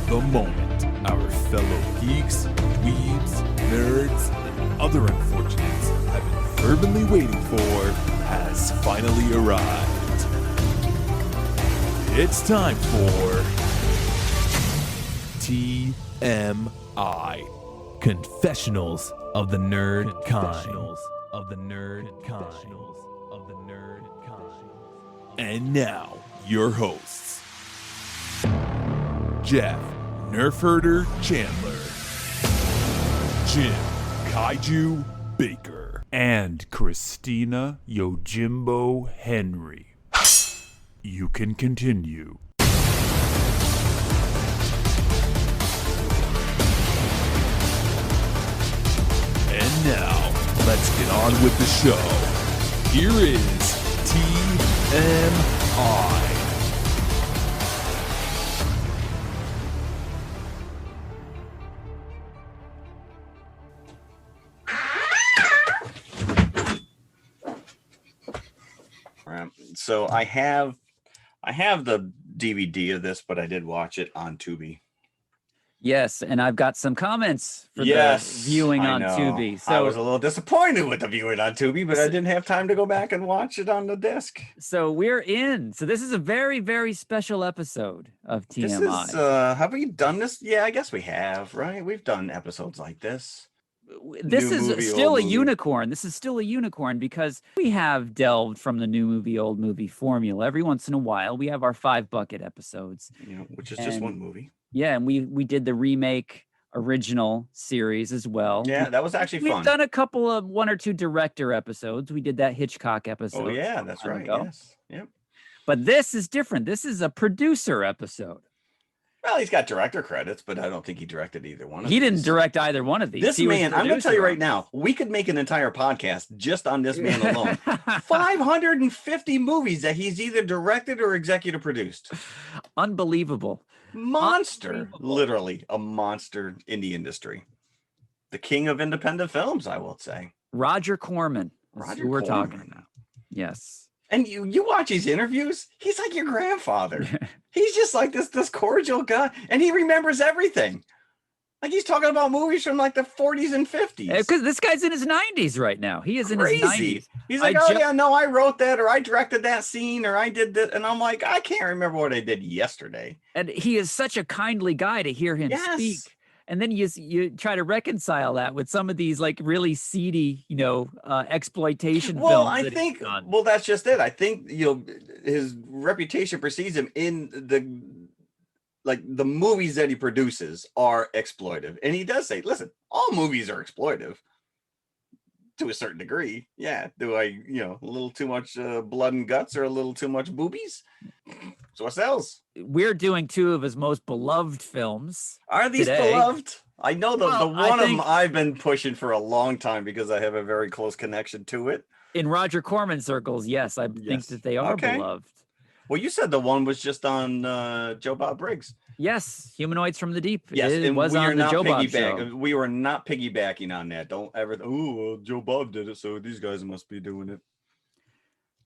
The moment our fellow geeks, weebs, nerds, and other unfortunates have been fervently waiting for has finally arrived. It's time for TMI, Confessionals of the Nerd Kind. And now, your hosts, Jeff Nerfherder Chandler, Jim Kaiju Baker, and Christina Yojimbo Henry. You can continue. And now, let's get on with the show. Here is TMI. So I have the DVD of this, but I did watch it on Tubi. Yes, and I've got some comments for the viewing on Tubi. So I was a little disappointed with the viewing on Tubi, but I didn't have time to go back and watch it on the disc. So we're in. So this is a very, very special episode of TMI. This is, have we done this? Yeah, I guess we have, right? We've done episodes like this. This is still a unicorn. This is still a unicorn because we have delved from the new movie, old movie formula. Every once in a while, we have our 5-bucket episodes. Which is just one movie. Yeah, and we did the remake original series as well. Yeah, that was actually fun. We've done a couple of 1 or 2 director episodes. We did that Hitchcock episode. Oh, yeah, that's right. Yes. Yep. But this is different. This is a producer episode. Well, he's got director credits, but I don't think he directed either one of these. He didn't direct either one of these. This man, I'm going to tell you right now, we could make an entire podcast just on this man alone. 550 movies that he's either directed or executive produced. Unbelievable. Monster. Literally a monster in the industry. The king of independent films, I will say. Roger Corman. Roger we're Corman. talking about. Yes. And you watch his interviews, he's like your grandfather. He's just like this cordial guy, and he remembers everything. Like he's talking about movies from like the 40s and 50s. Because this guy's in his 90s right now. He is Crazy. In his 90s. He's like, I wrote that, or I directed that scene, or I did that. And I'm like, I can't remember what I did yesterday. And he is such a kindly guy to hear him speak. And then you try to reconcile that with some of these like really seedy, exploitation films. Well, I think, that's just it. I think, his reputation precedes him in the movies that he produces are exploitive. And he does say, listen, all movies are exploitive to a certain degree. Yeah. Do I, a little too much blood and guts or a little too much boobies? So what sells? We're doing 2 of his most beloved films. Are these beloved? I know the one of them I've been pushing for a long time because I have a very close connection to it. In Roger Corman circles, yes, I think that they are beloved. Well, you said the one was just on Joe Bob Briggs. Yes, Humanoids from the Deep. Yes, it was on the Joe Bob show. We were not piggybacking on that. Don't ever. Joe Bob did it, so these guys must be doing it.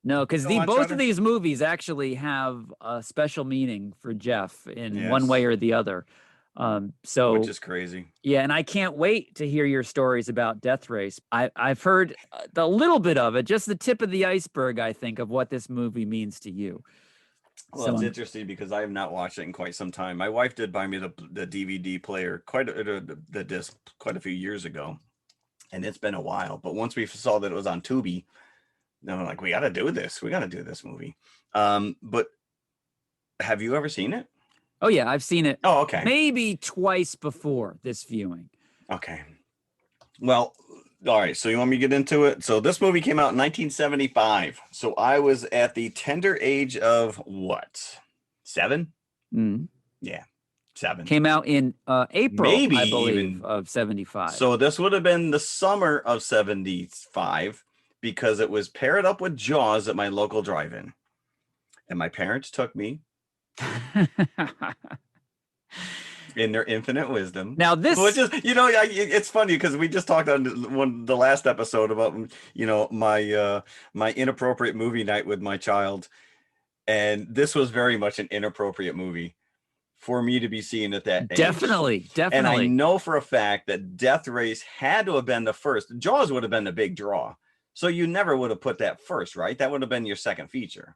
No, because both of these movies actually have a special meaning for Jeff in one way or the other. Which is crazy. Yeah, and I can't wait to hear your stories about Death Race. I've heard a little bit of it, just the tip of the iceberg, I think, of what this movie means to you. Well, it's interesting because I have not watched it in quite some time. My wife did buy me the DVD player, the disc, quite a few years ago, and it's been a while. But once we saw that it was on Tubi, then we're like, we got to do this. We got to do this movie. But have you ever seen it? Oh, yeah, I've seen it. Oh, okay. Maybe twice before this viewing. Okay. Well, all right. So you want me to get into it? So this movie came out in 1975. So I was at the tender age of what? 7? Mm. Yeah. 7. Came out in April, maybe I believe, even, of 75. So this would have been the summer of 75 because it was paired up with Jaws at my local drive-in. And my parents took me in their infinite wisdom. Now this, which is, it's funny because we just talked on the last episode about, my inappropriate movie night with my child, and this was very much an inappropriate movie for me to be seeing at that age. Definitely. And I know for a fact that Death Race had to have been the first. Jaws would have been the big draw. So you never would have put that first, right? That would have been your second feature.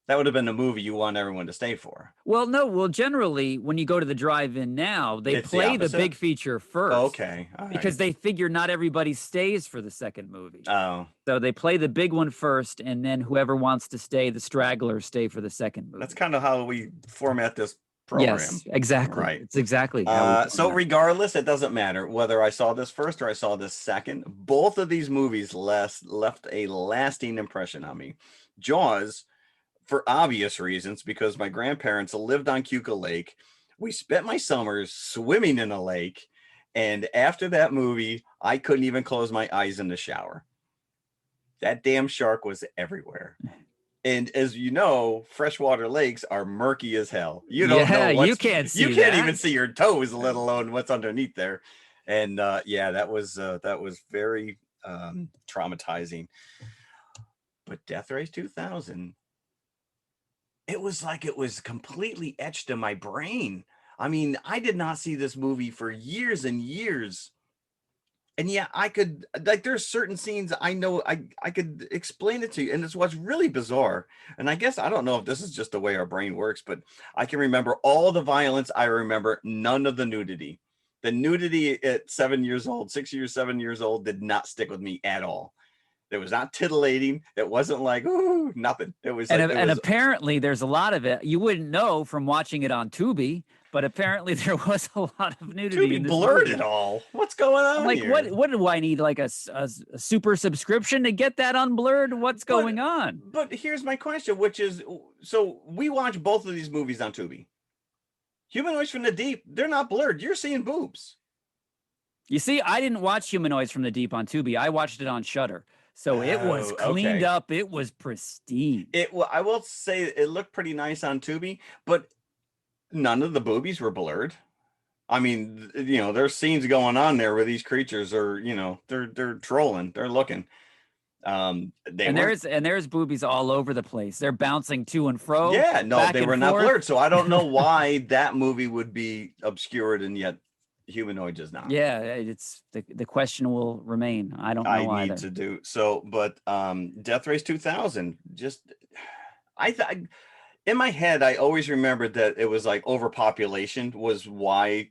That would have been the movie you want everyone to stay for. Well, no. Well, generally, when you go to the drive-in now, they play the big feature first. Okay. All right. Because they figure not everybody stays for the second movie. Oh. So they play the big one first, and then whoever wants to stay, the stragglers, stay for the second movie. That's kind of how we format this program. Yes, exactly. Right. It's exactly how we so regardless, it doesn't matter whether I saw this first or I saw this second. Both of these movies left a lasting impression on me. Jaws, for obvious reasons, because my grandparents lived on Cuca Lake. We spent my summers swimming in a lake. And after that movie, I couldn't even close my eyes in the shower. That damn shark was everywhere. And as you know, freshwater lakes are murky as hell. You don't know you can't see. You can't even see your toes, let alone what's underneath there. And that was very traumatizing. But Death Race 2000, it was like it was completely etched in my brain. I mean, I did not see this movie for years and years. And yeah, I could, like, there's certain scenes I know I could explain it to you. And it's what's really bizarre. And I guess I don't know if this is just the way our brain works, but I can remember all the violence. I remember none of the nudity. The nudity at 7 years old, 6 years, 7 years old did not stick with me at all. It was not titillating. It wasn't like, ooh, nothing. It was like, and apparently there's a lot of it. You wouldn't know from watching it on Tubi, but apparently there was a lot of nudity. Tubi blurred it all. What's going on? Like, here? what do I need? Like a super subscription to get that unblurred? What's going on? But here's my question, which is, so we watch both of these movies on Tubi. Humanoids from the Deep, they're not blurred. You're seeing boobs. You see, I didn't watch Humanoids from the Deep on Tubi. I watched it on Shudder. So it was cleaned up. It was pristine. I will say it looked pretty nice on Tubi, but none of the boobies were blurred. I mean, there's scenes going on there where these creatures are, they're trolling, they're looking. There's boobies all over the place. They're bouncing to and fro. Yeah, no, they were not blurred. So I don't know why that movie would be obscured and yet Humanoids is not. Yeah, it's the question will remain. I don't know either. I need to do so, but Death Race 2000, just in my head, I always remembered that it was like overpopulation was why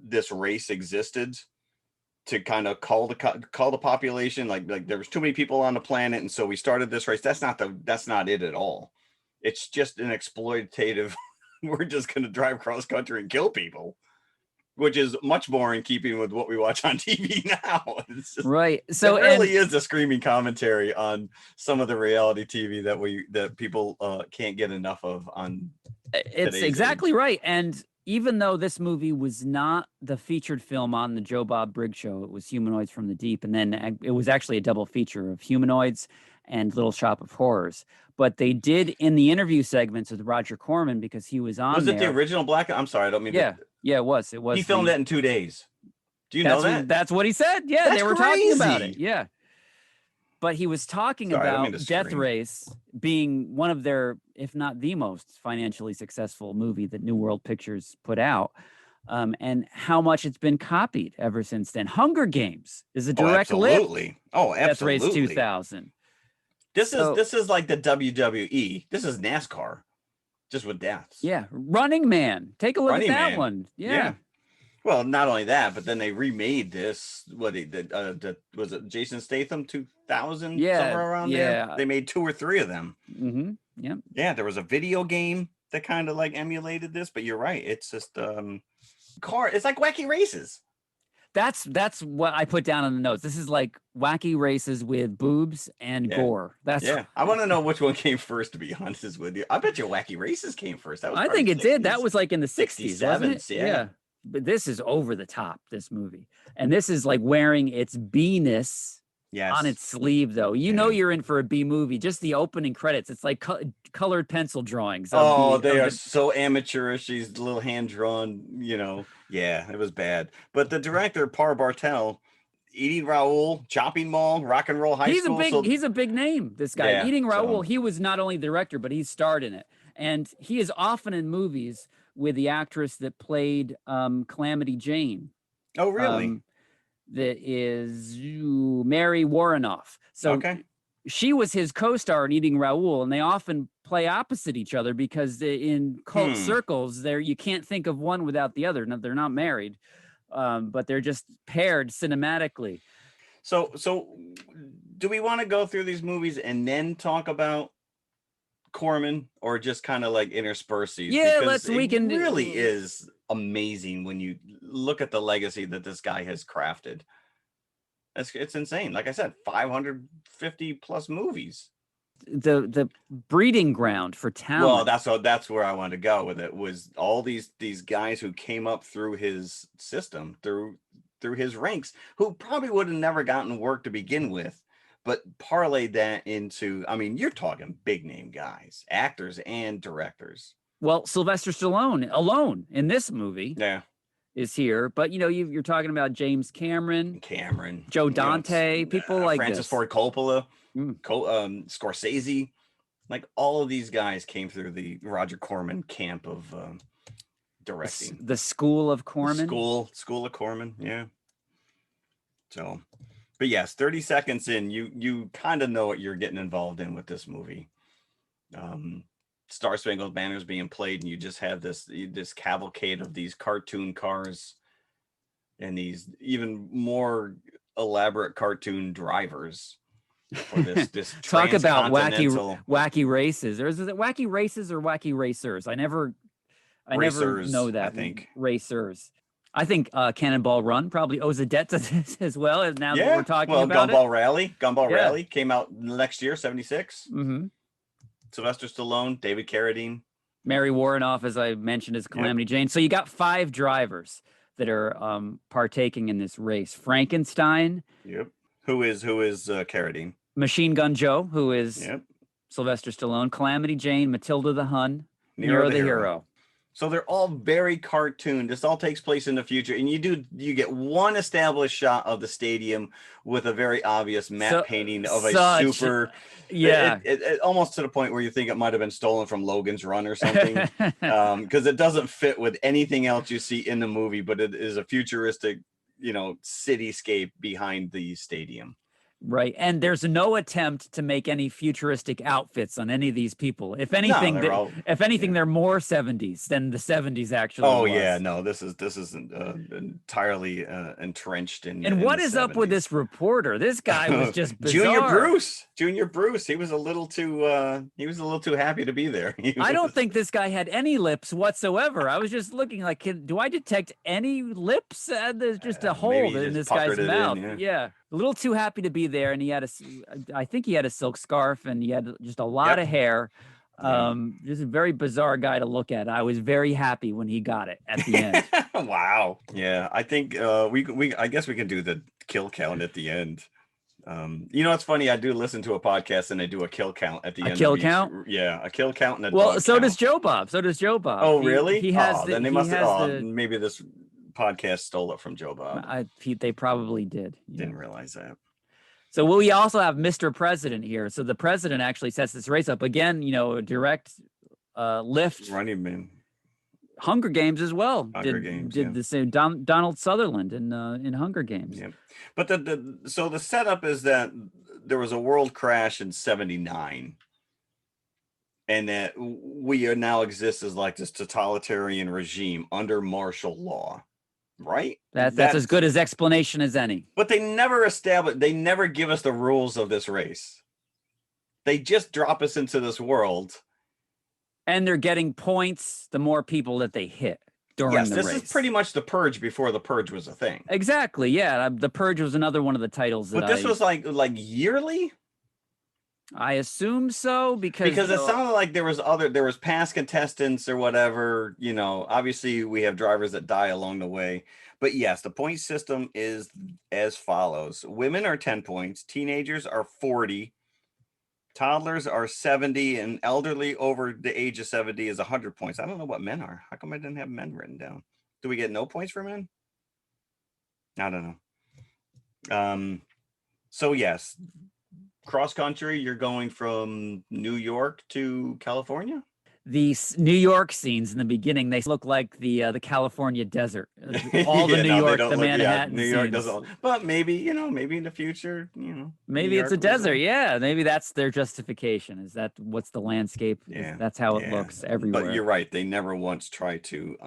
this race existed, to kind of call the population, like there was too many people on the planet, and so we started this race. That's not it at all. It's just an exploitative. We're just going to drive cross country and kill people, which is much more in keeping with what we watch on TV now. Right. So it really is a screaming commentary on some of the reality TV that people can't get enough of on. It's exactly right. And even though this movie was not the featured film on the Joe Bob Briggs show, it was Humanoids from the Deep. And then it was actually a double feature of Humanoids and Little Shop of Horrors. But they did in the interview segments with Roger Corman, because he was on there. Was it the original Black? I'm sorry, I don't mean to. Yeah, it was. He filmed that in 2 days. Do you know that? That's what he said. Yeah, that's they were crazy. talking about it. Yeah. But he was talking about Death Race being one of their, if not the most financially successful movie that New World Pictures put out, and how much it's been copied ever since then. Hunger Games is a direct lift. Oh, absolutely. Death Race 2000. This is like the WWE. This is NASCAR, just with deaths. Yeah, Running Man. Take a look at that one. Yeah. Well, not only that, but then they remade this. Was it Jason Statham 2000? Yeah, somewhere around there. They made 2 or 3 of them. Mm-hmm. Yeah. Yeah, there was a video game that kind of like emulated this, but you're right. It's just It's like Wacky Races. That's what I put down on the notes. This is like Wacky Races with boobs and gore. I want to know which one came first, to be honest with you. I bet you Wacky Races came first. I think it did. That was like in the 60s, wasn't it? Yeah. But this is over the top, this movie. And this is like wearing its B-ness on its sleeve, though. You're in for a B movie. Just the opening credits. It's like colored pencil drawings. They are so amateurish. These little hand-drawn, Yeah, it was bad. But the director, Par Bartel, Eating Raoul, Chopping Mall, Rock and Roll High School. He's a big name, this guy. Eating Raoul, he was not only the director, but he starred in it. And he is often in movies with the actress that played Calamity Jane. Oh, really? That is Mary Warrenoff. So Okay. she was his co-star in Eating Raoul, and they often play opposite each other because in cult circles, you can't think of one without the other. No, they're not married, but they're just paired cinematically. So do we want to go through these movies and then talk about Corman, or just kind of like intersperse these? Yeah, because we can really is amazing when you look at the legacy that this guy has crafted. It's insane. Like I said, 550 plus movies. The breeding ground for talent. Well, that's where I wanted to go with it, was all these guys who came up through his system, through his ranks, who probably would have never gotten work to begin with, but parlayed that into, I mean, you're talking big name guys, actors and directors. Well, Sylvester Stallone alone in this movie is here, but you're talking about James Cameron, Joe Dante, people like Francis Ford Coppola, Scorsese, like all of these guys came through the Roger Corman camp of directing. The School of Corman. School of Corman, yeah. So, but yes, 30 seconds in, you kind of know what you're getting involved in with this movie. Star Spangled Banner is being played, and you just have this cavalcade of these cartoon cars and these even more elaborate cartoon drivers for this talk about wacky races. Or is it wacky races or wacky racers? I never know that. I think racers. I think Cannonball Run probably owes a debt to this as well. Now that we're talking about Gumball Rally. Gumball Rally came out next year, 76. Mm-hmm. Sylvester Stallone, David Carradine, Mary Warrenoff, as I mentioned, as Calamity Jane. So you got 5 drivers that are partaking in this race. Frankenstein. Yep. Who is Carradine? Machine Gun Joe, who is Sylvester Stallone. Calamity Jane, Matilda the Hun, Nero the Hero. So they're all very cartoon. This all takes place in the future, and you get one established shot of the stadium with a very obvious matte painting of a super. Yeah, it almost to the point where you think it might have been stolen from Logan's Run or something, because it doesn't fit with anything else you see in the movie. But it is a futuristic, cityscape behind the stadium. Right. And there's no attempt to make any futuristic outfits on any of these people. If anything, they're more 70s than the 70s actually. Oh, yeah. No, this is entirely entrenched in. And what is 70s. up with this reporter? This guy was just bizarre. Junior Bruce. He was a little too happy to be there. I don't think this guy had any lips whatsoever. I was just looking like, do I detect any lips? There's just a hole in this guy's mouth. Yeah. A little too happy to be there, and I think he had a silk scarf, and he had just a lot of hair. Just a very bizarre guy to look at. I was very happy when he got it at the end. Wow. Yeah, I think I guess we can do the kill count at the end. It's funny. I do listen to a podcast, and they do a kill count at the end. A kill count? Yeah, a kill count and a dog count. Does Joe Bob. So does Joe Bob. Oh, really? He has. Then they must have. Maybe this podcast stole it from Joe Bob. They probably did. Didn't realize that. So we also have Mr. President here. So the president actually sets this race up again. A direct lift. Running Man. Hunger Games as well. Games did the same. Donald Sutherland in Hunger Games. Yeah, but so the setup is that there was a world crash in '79. And that we now exist as like this totalitarian regime under martial law. Right? That's as good as explanation as any. But they never give us the rules of this race. They just drop us into this world. And they're getting points the more people that they hit during the race. Yes, this is pretty much the Purge before the Purge was a thing. Exactly, yeah. The Purge was another one of the titles that this was like yearly? I assume so, because it sounded like there was past contestants or whatever. Obviously we have drivers that die along the way, but yes, the point system is as follows: women are 10 points, teenagers are 40, toddlers are 70, and elderly over the age of 70 is 100 points. I don't know what men are. How come I didn't have men written down? Do we get no points for men? I don't know. So yes. Cross country, you're going from New York to California? these New York scenes in the beginning, they look like the California desert. All the Yeah, New no, they York, don't the look- yeah, Manhattan New York scenes. doesn't. But maybe maybe in the future, New Maybe it's a York was, desert. Yeah, maybe that's their justification. Is that what's the landscape? Yeah, That's how it yeah. looks But everywhere. you're right. They never once try to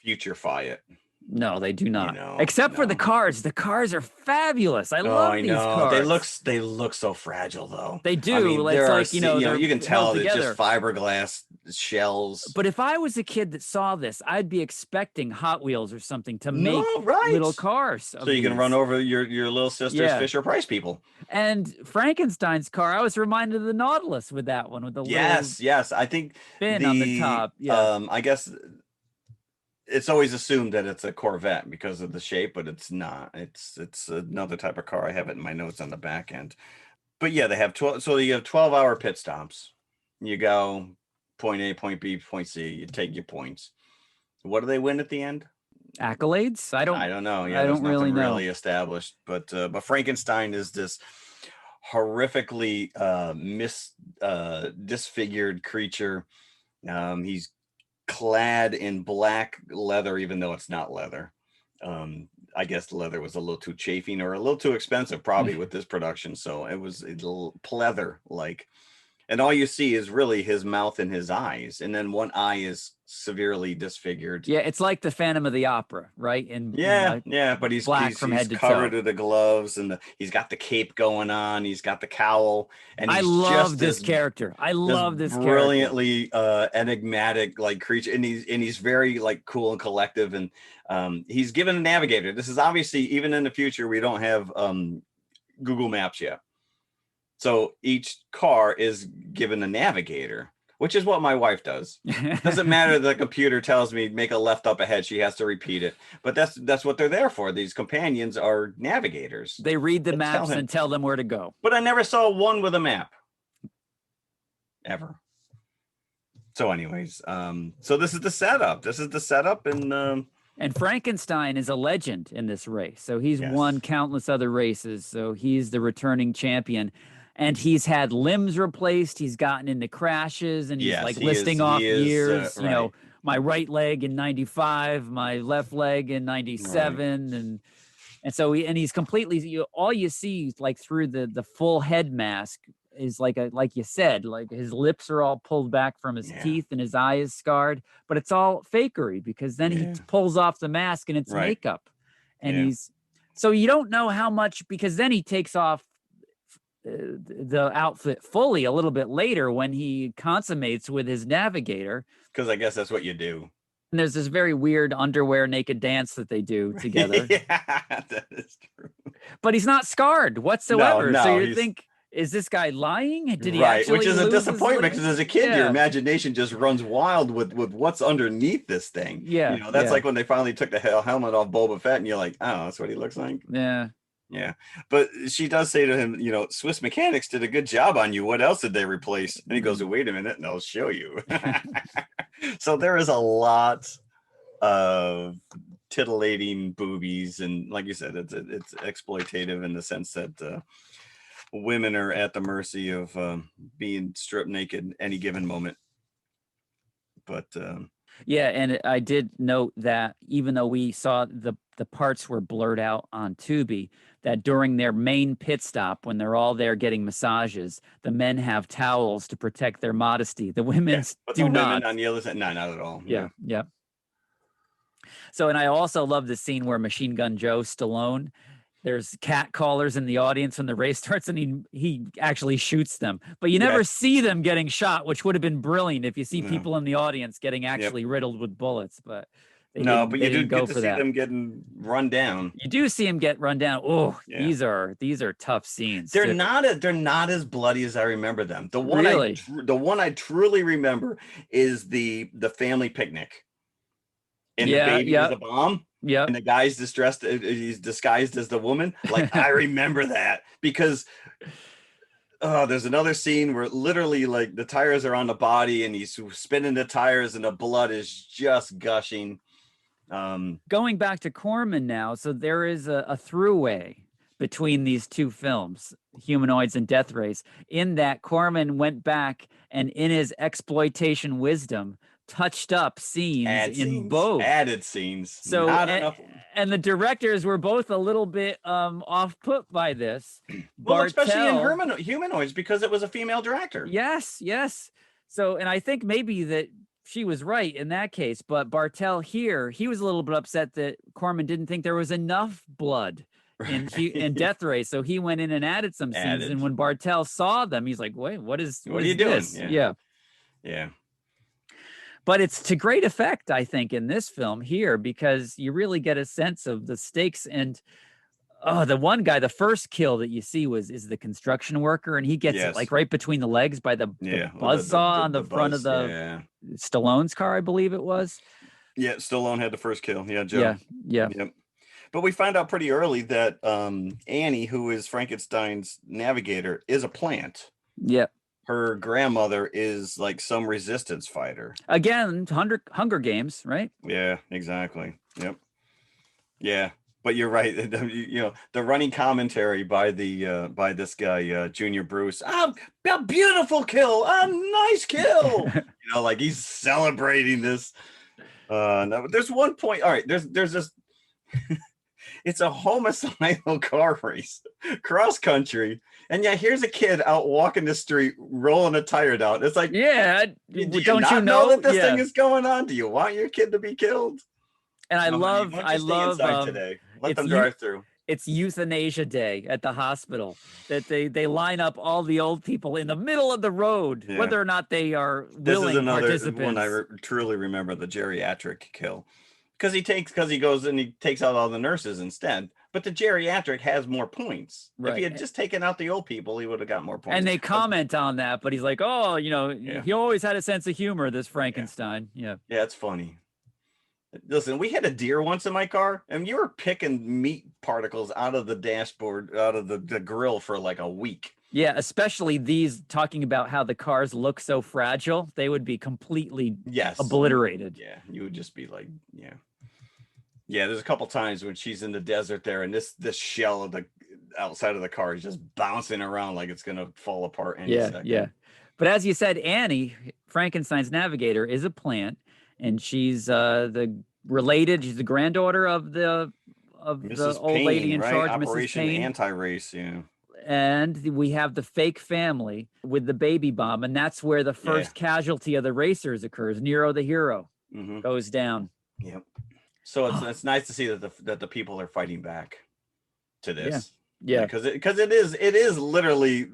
futurify it. No, they do not. know, Except for the no. cars. The cars are fabulous. I Oh, love I these know. cars. They look so fragile though. They I do. mean, It's there are like, they're you can tell held it's together. just fiberglass shells. But if I was a kid that saw this, I'd be expecting Hot Wheels or something to make No, right. little cars. So you can run over your little sister's Yeah. Fisher Price people. And Frankenstein's car, I was reminded of the Nautilus with that one, with the Yes, yes. I think little fin on the top. Yeah. I guess it's always assumed that it's a Corvette because of the shape, but it's not. It's another type of car. I have it in my notes on the back end. But yeah, they have 12. So you have 12-hour pit stops. You go point A, point B, point C. You take your points. What do they win at the end? Accolades? I don't know. Yeah, I there's don't really nothing know. really established. But Frankenstein is this horrifically disfigured creature. He's clad in black leather, even though it's not leather. I guess the leather was a little too chafing or a little too expensive, probably with this production. So it was a little pleather like. And all you see is really his mouth and his eyes, and then one eye is severely disfigured. Yeah, it's like the Phantom of the Opera, right? Yeah, but he's black from head to covered toe. with the gloves, and he's got the cape going on. He's got the cowl, and I he's love just this character. I love this character. brilliantly enigmatic like creature, and he's very like cool and collective, and he's given a navigator. This is obviously, even in the future, we don't have Google Maps yet. So each car is given a navigator, which is what my wife does. Doesn't matter. The computer tells me make a left up ahead. She has to repeat it. But that's what they're there for. These companions are navigators. They read the maps and tell them where to go. But I never saw one with a map. Ever. So anyways, so this is the setup. And Frankenstein is a legend in this race. So he's won countless other races. So he's the returning champion. And he's had limbs replaced. He's gotten into crashes, and he's listing off years. Right. My right leg in 95, my left leg in 97, Right. and so he's completely. All you see like through the full head mask is like you said, like his lips are all pulled back from his teeth, and his eye is scarred. But it's all fakery, because then he pulls off the mask and it's makeup, and so you don't know how much, because then he takes off the outfit fully a little bit later when he consummates with his navigator, because I guess that's what you do. And there's this very weird underwear naked dance that they do together. Yeah, that is true. But he's not scarred whatsoever. No, so you think, is this guy lying? Did he right, actually which is a disappointment, because as a kid, your Yeah. imagination just runs wild with what's underneath this thing. Yeah, That's yeah. like when they finally took the helmet off Boba Fett, and you're like, oh, that's what he looks like. Yeah. Yeah, but she does say to him, Swiss Mechanics did a good job on you. What else did they replace? And he goes, wait a minute, and I'll show you. So there is a lot of titillating boobies, and like you said, it's exploitative in the sense that women are at the mercy of being stripped naked any given moment. But Yeah, and I did note that even though we saw the parts were blurred out on Tubi, that during their main pit stop, when they're all there getting massages, the men have towels to protect their modesty. The women but do the not. women on the other side, no, not at all. Yeah. So, and I also love the scene where Machine Gun Joe Stallone, there's cat callers in the audience when the race starts, and he actually shoots them. But you never see them getting shot, which would have been brilliant if you see people in the audience getting actually riddled with bullets. But you do get to see them getting run down. You do see them get run down. Oh, these are tough scenes. They're not as bloody as I remember them. The one I truly remember is the family picnic. And the baby is a bomb. Yeah. And the guy's he's disguised as the woman. Like, I remember that, because there's another scene where literally like the tires are on the body, and he's spinning the tires, and the blood is just gushing. Going back to Corman now, so there is a throughway between these two films, Humanoids and Death Race, in that Corman went back and in his exploitation wisdom, touched up scenes in both. Added scenes. So Not enough. and the directors were both a little bit off put by this. Well, especially in Bartel- Humanoids, because it was a female director. Yes. So, and I think maybe that she was right in that case, but Bartel here, he was a little bit upset that Corman didn't think there was enough blood in Death Race, so he went in and added some scenes. And when Bartel saw them, he's like, "Wait, what are you doing?" Yeah. But it's to great effect, I think, in this film here, because you really get a sense of the stakes. And the one guy, the first kill that you see is the construction worker, and he gets it like right between the legs by the buzzsaw on the front of the Stallone's car, I believe it was. Yeah, Stallone had the first kill. Yeah, Joe. Yeah. But we find out pretty early that Annie, who is Frankenstein's navigator, is a plant. Yeah. Her grandmother is like some resistance fighter. Again, Hunger Games, right? Yeah, exactly. Yep. Yeah, but you're right. You know, the running commentary by by this guy, Junior Bruce. A beautiful kill. A nice kill. You know, like he's celebrating this. No, there's one point. All right, there's this. It's a homicidal car race, cross country, and here's a kid out walking the street, rolling a tire down. It's like, don't you know that this thing is going on? Do you want your kid to be killed? And I love today. Let them drive through. It's euthanasia day at the hospital, that they line up all the old people in the middle of the road, whether or not they are willing participants. This is another one I truly remember, the geriatric kill. Because he goes and he takes out all the nurses instead. But the geriatric has more points. Right. If he had just taken out the old people, he would have got more points. And they comment on that, but he's like, he always had a sense of humor, this Frankenstein. Yeah, it's funny. Listen, we had a deer once in my car, and you were picking meat particles out of the dashboard, out of the grill for like a week. Yeah, especially these, talking about how the cars look so fragile. They would be completely obliterated. Yeah, you would just be like, Yeah, there's a couple times when she's in the desert there, and this shell of the outside of the car is just bouncing around like it's gonna fall apart any second. Yeah. But as you said, Annie, Frankenstein's navigator, is a plant, and she's she's the granddaughter of the Mrs. old Payne, lady in charge, Operation Mrs. Payne. Anti-race, And we have the fake family with the baby bomb, and that's where the first casualty of the racers occurs. Nero the hero goes down. Yep. So it's nice to see that the people are fighting back to this. Yeah. Because it is literally,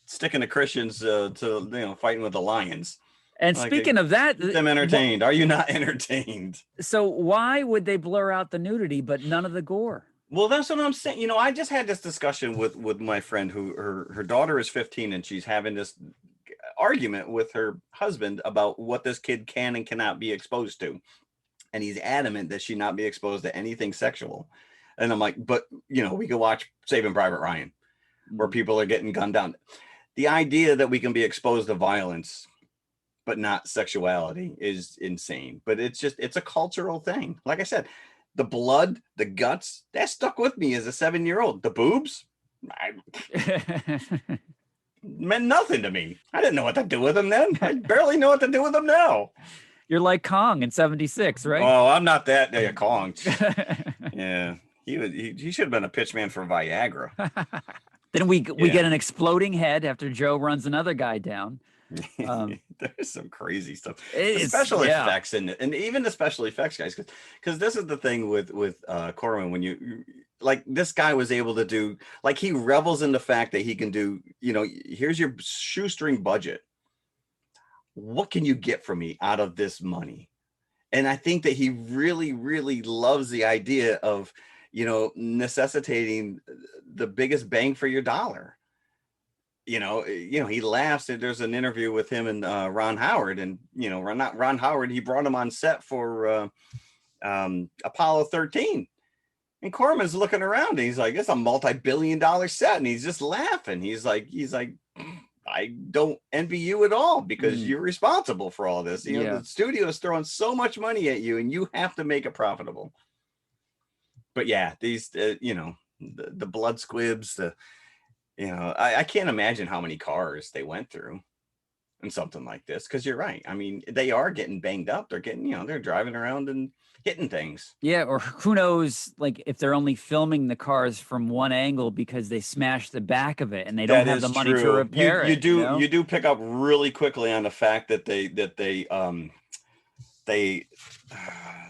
sticking to Christians fighting with the lions. And speaking of that, keep them entertained. Are you not entertained? So why would they blur out the nudity but none of the gore? Well, that's what I'm saying. I just had this discussion with my friend who her daughter is 15, and she's having this argument with her husband about what this kid can and cannot be exposed to. And he's adamant that she not be exposed to anything sexual. And I'm like, but we can watch Saving Private Ryan, where people are getting gunned down. The idea that we can be exposed to violence but not sexuality is insane. But it's a cultural thing. Like I said, the blood, the guts, that stuck with me as a 7-year-old. The boobs, meant nothing to me. I didn't know what to do with them then. I barely know what to do with them now. You're like Kong in 76, right? Oh, I'm not that Kong. Yeah, he should have been a pitchman for Viagra. Then we get an exploding head after Joe runs another guy down. There's some crazy stuff. Special effects and even the special effects guys, because this is the thing with Corman, when you like, this guy was able to do, like, he revels in the fact that he can do, here's your shoestring budget. What can you get from me out of this money? And I think that he really, really loves the idea of, necessitating the biggest bang for your dollar. He laughs. There's an interview with him and Ron Howard, and not Ron Howard. He brought him on set for Apollo 13, and Corman's looking around, and he's like, "It's a multi-billion-dollar set," and he's just laughing. He's like, "I don't envy you at all, because you're responsible for all this. The studio is throwing so much money at you, and you have to make it profitable." But these, the blood squibs, I can't imagine how many cars they went through. in something like this, because you're right. I mean, they are getting banged up. They're getting, they're driving around and hitting things. Yeah, or who knows, like if they're only filming the cars from one angle because they smashed the back of it and they don't have the money to repair it. You do pick up really quickly on the fact that they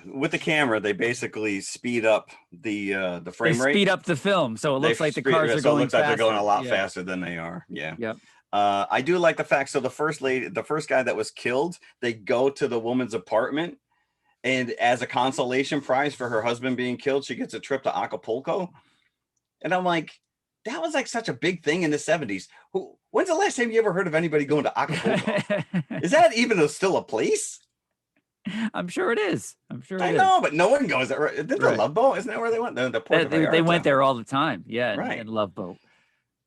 with the camera, they basically speed up the frame rate. They speed up the film, so it looks like the cars are going faster. So it looks like they're going a lot faster than they are. Yeah. Yep. I do like the fact. So the first guy that was killed, they go to the woman's apartment, and as a consolation prize for her husband being killed, she gets a trip to Acapulco. And I'm like, that was like such a big thing in the 70s. When's the last time you ever heard of anybody going to Acapulco? Is that even still a place? I'm sure it is. I know, but no one goes there. Did the Love Boat? Isn't that where they went? They went there all the time. Yeah, right. In Love Boat.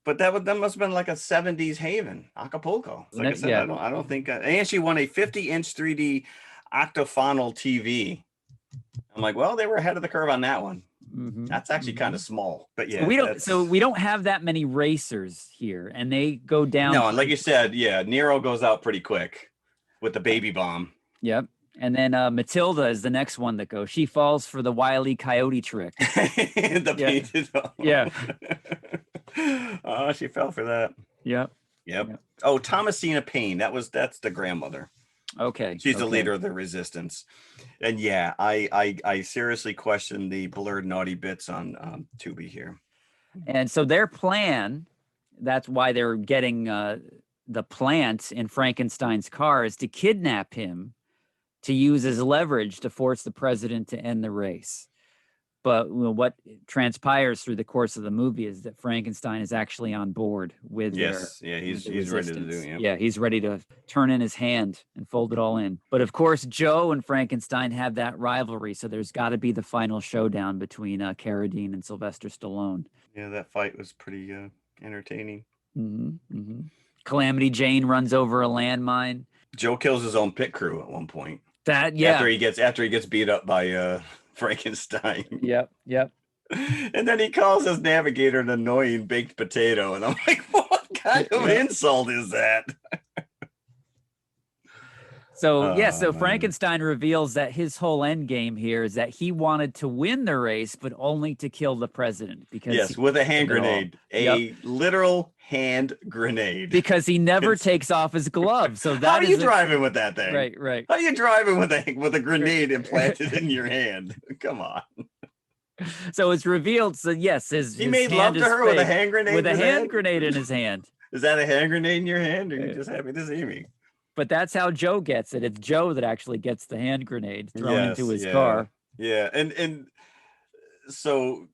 But that must have been like a 70s haven, Acapulco. Like I said, I don't think. And she won a 50-inch 3D octaphonal TV. I'm like, well, they were ahead of the curve on that one. Mm-hmm. That's actually kind of small, but yeah. So we don't have that many racers here, and they go down. No, and like you said, yeah, Nero goes out pretty quick with the baby bomb. Yep. And then Matilda is the next one that goes. She falls for the Wile E. Coyote trick. The painted. Yeah. Oh, she fell for that. Yep. Oh, Thomasina Payne. That's the grandmother. Okay. She's the leader of the resistance. And yeah, I seriously question the blurred naughty bits on Tubi here. And so their plan, that's why they're getting the plant in Frankenstein's car, is to kidnap him to use as leverage to force the president to end the race. But what transpires through the course of the movie is that Frankenstein is actually on board with he's ready to do it. Yeah, he's ready to turn in his hand and fold it all in. But of course, Joe and Frankenstein have that rivalry, so there's got to be the final showdown between Carradine and Sylvester Stallone. Yeah, that fight was pretty entertaining. Mm-hmm, mm-hmm. Calamity Jane runs over a landmine. Joe kills his own pit crew at one point. After he gets beat up by Frankenstein. Yep. And then he calls his navigator an annoying baked potato, and I'm like, what kind of insult is that? So Frankenstein reveals that his whole end game here is that he wanted to win the race, but only to kill the president. Because with a hand grenade, literal hand grenade. Because he never takes off his glove. So how are you driving with that thing? Right. How are you driving with a grenade implanted in your hand? Come on. So it's revealed. So yes, he made love to her with a hand grenade. With a hand grenade in his hand. Is that a hand grenade in your hand, or are you just happy to see me? But that's how Joe gets it. It's Joe that actually gets the hand grenade thrown into his car. Yeah, and so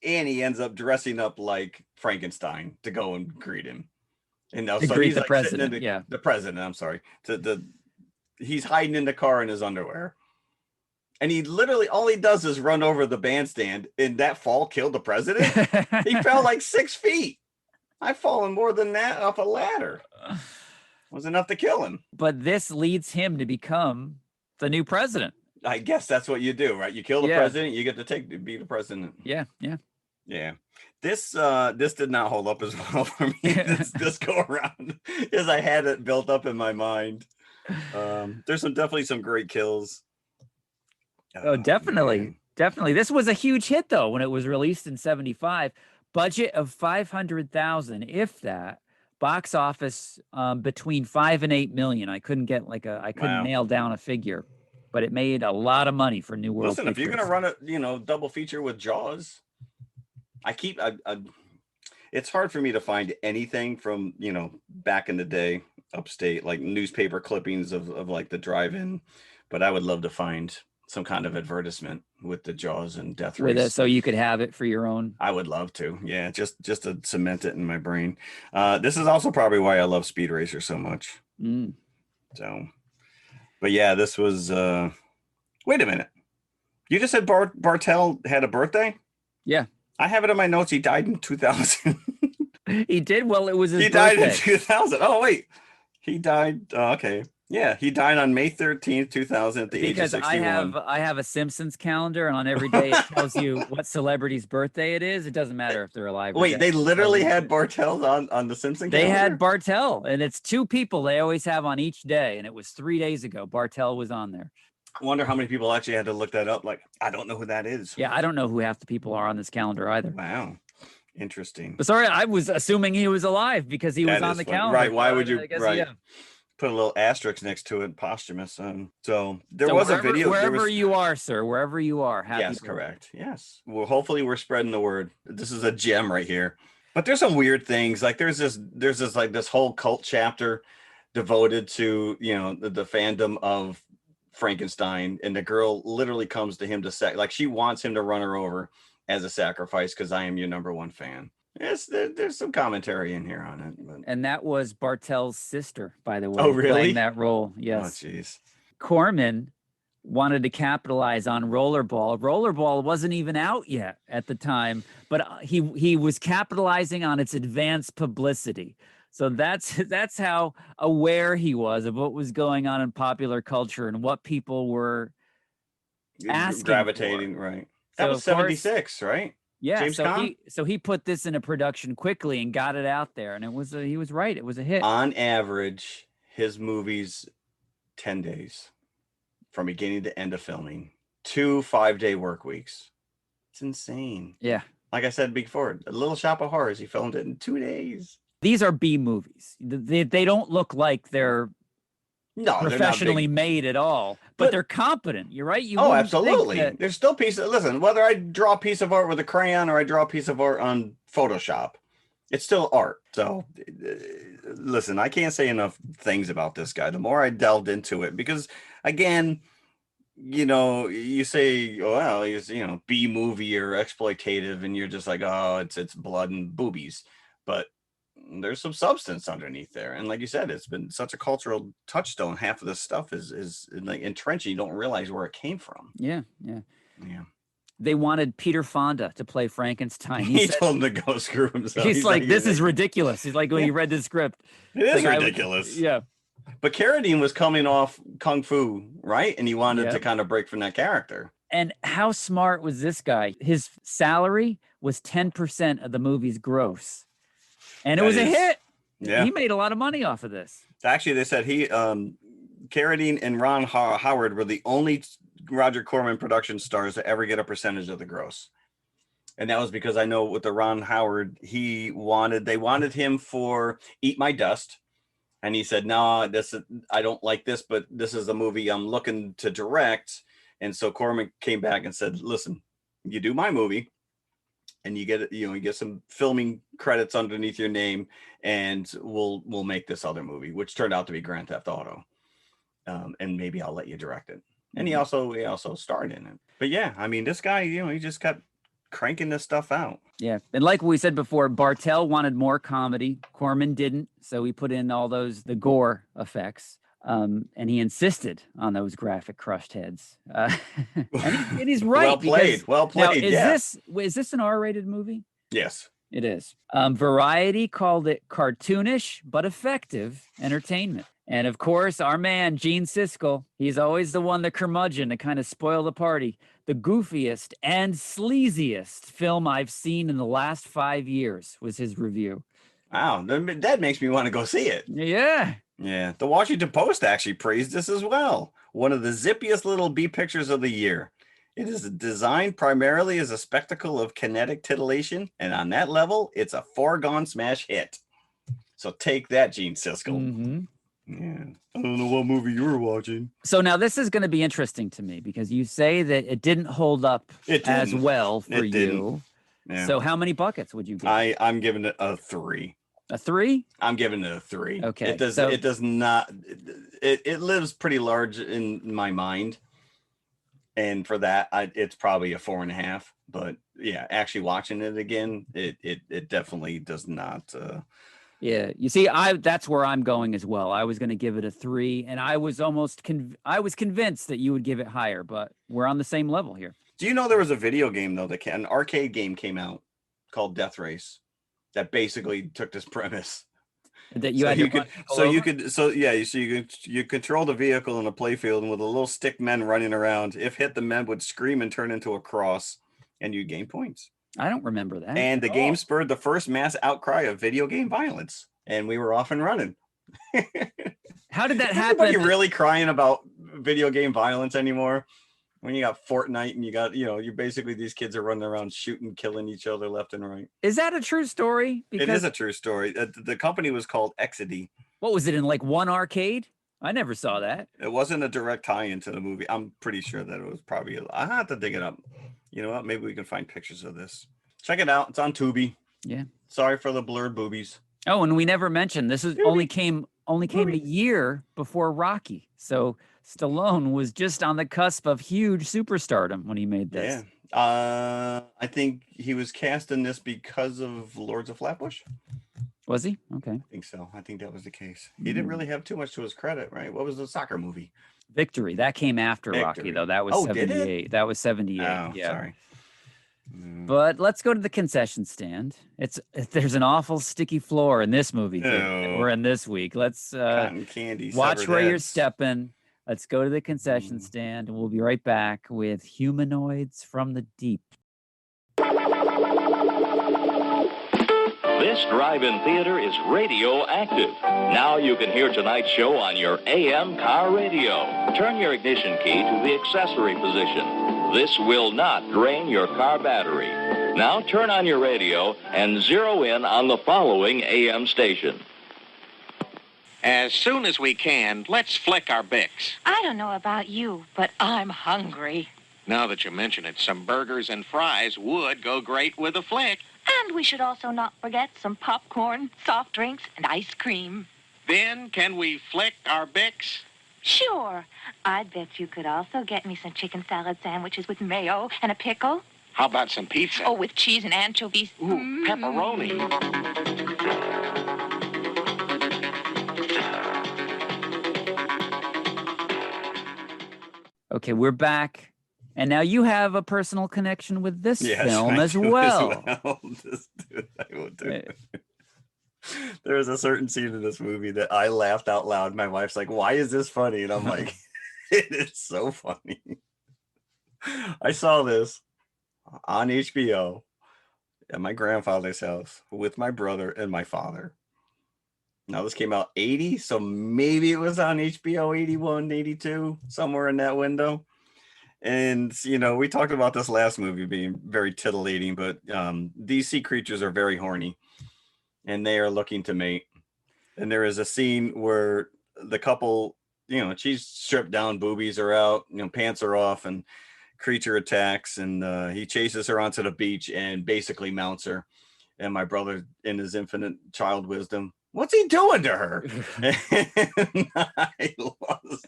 Annie ends up dressing up like Frankenstein to go and greet him. And now, so greet he's the like president. The president. I'm sorry. He's hiding in the car in his underwear, and he literally all he does is run over the bandstand. And that fall killed the president. He fell like 6 feet. I've fallen more than that off a ladder. Was enough to kill him. But this leads him to become the new president. I guess that's what you do, right? You kill the president, you get to be the president. Yeah. This did not hold up as well for me this go around as I had it built up in my mind. There's definitely some great kills. Oh, definitely. This was a huge hit though when it was released in 75. Budget of 500,000, if that. Box office between 5 and 8 million. I couldn't get nail down a figure, but it made a lot of money for New World. Listen, Pictures. If you're gonna run a double feature with Jaws, it's hard for me to find anything from back in the day, upstate, like newspaper clippings of like the drive-in, but I would love to find some kind of advertisement with the Jaws and Death Race. With it, so you could have it for your own. I would love to. Yeah, just to cement it in my brain. This is also probably why I love Speed Racer so much. So, but yeah, this was. Wait a minute. You just said Bartel had a birthday? Yeah. I have it in my notes. He died in 2000. He did? Well, it was his birthday. He died in 2000. Oh, wait. He died. Okay. Yeah, he died on May 13th, 2000 at the age of Because 61. I have a Simpsons calendar, and on every day it tells you what celebrity's birthday it is. It doesn't matter if they're alive or Wait, dead. they literally had Bartels on the Simpson They calendar? had Bartel, and it's 2 people they always have on each day, and it was 3 days ago. Bartel was on there. I wonder how many people actually had to look that up. Like, I don't know who that is. Yeah, I don't know who half the people are on this calendar either. Wow. Interesting. But sorry, I was assuming he was alive because he was That on is the funny. calendar. Right, why but would you- I guess, right. yeah. Put a little asterisk next to it, posthumous. So there So was a wherever, video. wherever you are, sir, wherever you are. Happy Yes, birthday. correct. Yes. Well, hopefully we're spreading the word. This is a gem right here. But there's some weird things. Like there's this like this whole cult chapter devoted to, you know, the fandom of Frankenstein, and the girl literally comes to him to like she wants him to run her over as a sacrifice because I am your #1 fan. Yes, there's some commentary in here on it. But... And that was Bartel's sister, by the way. Oh, really? Playing that role. Oh, Yes. jeez. Corman wanted to capitalize on Rollerball. Rollerball wasn't even out yet at the time, but he was capitalizing on its advanced publicity. So that's how aware he was of what was going on in popular culture and what people were asking Gravitating, for. right. That So, was of course, 76, right? yeah. James Caan? So he put this into production quickly and got it out there, and he was right. It was a hit. On average, his movies 10 days from beginning to end of filming, 2 5-day work weeks. It's insane. Yeah. Like I said before, A Little Shop of Horrors, he filmed it in 2 days. These are B movies. They don't look like they're No, professionally made at all, but they're competent. You're right. You wouldn't think absolutely. that- There's still pieces. Listen, whether I draw a piece of art with a crayon or I draw a piece of art on Photoshop, it's still art. So, listen, I can't say enough things about this guy. The more I delved into it, because again, you know, you say, oh, well, he's, you know, B movie or exploitative, and you're just like, oh, it's blood and boobies, but there's some substance underneath there. And like you said, it's been such a cultural touchstone. Half of this stuff is like entrenched. You don't realize where it came from. Yeah. Yeah. They wanted Peter Fonda to play Frankenstein. He told him to go screw himself. He's like, this is ridiculous. He's like, when he read the script. It is like, ridiculous. Yeah. But Carradine was coming off Kung Fu, right? And he wanted to kind of break from that character. And how smart was this guy? His salary was 10% of the movie's gross. And it was a hit. Yeah. He made a lot of money off of this. Actually, they said Carradine and Ron Howard were the only Roger Corman production stars to ever get a percentage of the gross. And that was because I know with the Ron Howard, they wanted him for Eat My Dust. And he said, no, I don't like this, but this is a movie I'm looking to direct. And so Corman came back and said, listen, you do my movie and you get some filming credits underneath your name, and we'll make this other movie, which turned out to be Grand Theft Auto. And maybe I'll let you direct it. And he also starred in it. But yeah, I mean, this guy, he just kept cranking this stuff out. Yeah. And like we said before, Bartel wanted more comedy. Corman didn't. So he put in all the gore effects. And he insisted on those graphic crushed heads. And he's right. Well played. Now, is this an R-rated movie? Yes. It is. Variety called it cartoonish but effective entertainment. And of course, our man, Gene Siskel, he's always the one, the curmudgeon, to kind of spoil the party. The goofiest and sleaziest film I've seen in the last 5 years was his review. Wow, that makes me want to go see it. Yeah. Yeah, the Washington Post actually praised this as well. One of the zippiest little B pictures of the year. It is designed primarily as a spectacle of kinetic titillation, and on that level, it's a foregone smash hit. So take that, Gene Siskel. Mm-hmm. Yeah, I don't know what movie you were watching. So now this is going to be interesting to me because you say that it didn't hold up as well for you. Yeah. So how many buckets would you give? I'm giving it a 3. A 3? I'm giving it a 3. Okay. It does not. It lives pretty large in my mind, and for that, it's probably a 4.5. But yeah, actually watching it again, it definitely does not. Yeah, you see, that's where I'm going as well. I was going to give it a 3, and I was convinced that you would give it higher, but we're on the same level here. Do you know there was a video game though an arcade game came out called Death Race that basically took this premise That you So had you to could, run people so you over? could, so yeah, so you control the vehicle in a playfield, and with a little stick men running around. If hit, the men would scream and turn into a cross, and you gain points. I don't remember that And at the game all. spurred the first mass outcry of video game violence, and we were off and running. How did that Is anybody happen? really crying about video game violence anymore? When you got Fortnite and you got, you basically, these kids are running around shooting, killing each other left and right. Is that a true story? It is a true story. The company was called Exidy. What was it, in like one arcade? I never saw that. It wasn't a direct tie-in to the movie. I'm pretty sure that it was probably. I have to dig it up. You know what? Maybe we can find pictures of this. Check it out. It's on Tubi. Yeah. Sorry for the blurred boobies. Oh, and we never mentioned this is only came a Movie. year before Rocky. So Stallone was just on the cusp of huge superstardom when he made this. Yeah. I think he was cast in this because of Lords of Flatbush. Was he? Okay. I think so. I think that was the case. He didn't really have too much to his credit, right? What was the soccer movie? Victory. That came after Rocky, Victory. though. That was Oh, did it? 78. That was 78. Oh, yeah. sorry. But let's go to the concession stand. There's an awful sticky floor in this movie theater that No. we're in this week. Let's Cotton candy. watch severed where you're heads. stepping. Let's go to the concession stand, and we'll be right back with Humanoids from the Deep. This drive-in theater is radioactive. Now you can hear tonight's show on your AM car radio. Turn your ignition key to the accessory position. This will not drain your car battery. Now turn on your radio and zero in on the following AM station. As soon as we can, let's flick our Bics. I don't know about you, but I'm hungry. Now that you mention it, some burgers and fries would go great with a flick. And we should also not forget some popcorn, soft drinks, and ice cream. Then, can we flick our Bics? Sure. I bet you could also get me some chicken salad sandwiches with mayo and a pickle. How about some pizza? Oh, with cheese and anchovies. Ooh, pepperoni. Okay, we're back. And now you have a personal connection with this film I as do well. This dude, I will do. There is a certain scene in this movie that I laughed out loud. My wife's like, "Why is this funny?" And I'm like, "It is so funny." I saw this on HBO at my grandfather's house with my brother and my father. Now this came out 80, so maybe it was on HBO 81, 82, somewhere in that window. And, we talked about this last movie being very titillating, but DC creatures are very horny and they are looking to mate. And there is a scene where the couple, she's stripped down, boobies are out, pants are off, and creature attacks. And he chases her onto the beach and basically mounts her. And my brother, in his infinite child wisdom, what's he doing to her? And I lost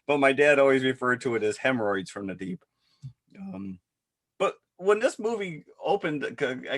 but my dad always referred to it as hemorrhoids from the deep. But when this movie opened,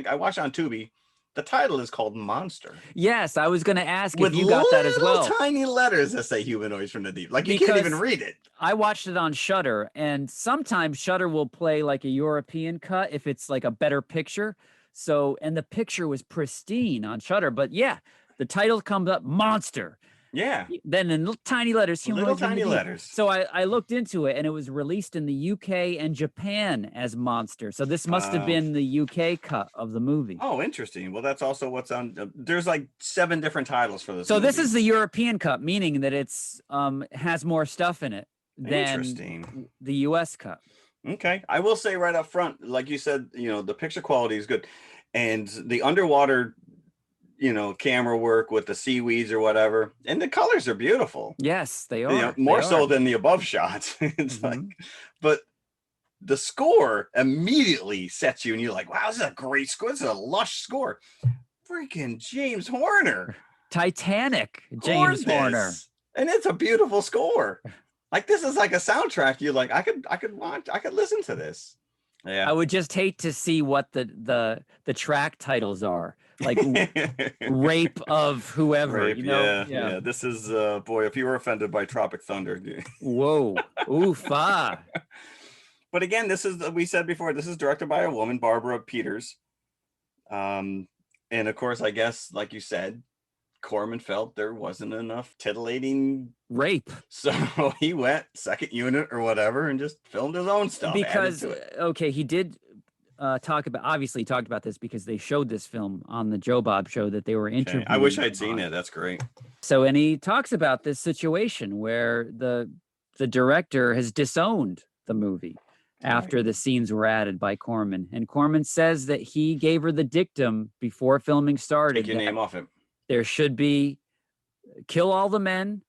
I watched on Tubi, the title is called Monster. Yes, I was going to ask With if you got that as well. little tiny letters that say Humanoids from the Deep. Like, you can't Because even read it. I watched it on Shudder, and sometimes Shudder will play like a European cut if it's like a better picture. So, and the picture was pristine on Shudder. But yeah, the title comes up, Monster. Yeah. Then in little tiny letters, Little Humanoids from the tiny Deep. letters. So I looked into it, and it was released in the UK and Japan as Monster. So this must have been the UK cut of the movie. Oh, interesting. Well, that's also what's on. There's like 7 different titles for this. So this movie. is the European cut, meaning that it's has more stuff in it than Interesting. the US cut. Okay. I will say right up front, like you said, the picture quality is good. And the underwater, camera work with the seaweeds or whatever. And the colors are beautiful. Yes, they are. More They so are. than the above shots. It's like, but the score immediately sets you and you're like, wow, this is a great score. This is a lush score. Freaking James Horner. Titanic, James Horner. Gorgeous. And it's a beautiful score. Like, this is like a soundtrack. You're like, I could listen to this. Yeah. I would just hate to see what the track titles are. Like Rape of Whoever. Rape, You know? yeah. This is boy, if you were offended by Tropic Thunder. Whoa. Oof. Ah. But again, we said before, this is directed by a woman, Barbara Peters. And of course, I guess, like you said, Corman felt there wasn't enough titillating Rape. So he went second unit or whatever and just filmed his own stuff. Because, added to it. okay, he did talked about this because they showed this film on the Joe Bob show that they were interviewing. I wish I'd seen it. That's great. So, and he talks about this situation where the director has disowned the movie after the scenes were added by Corman. And Corman says that he gave her the dictum before filming started. Take your name off it. There should be kill all the men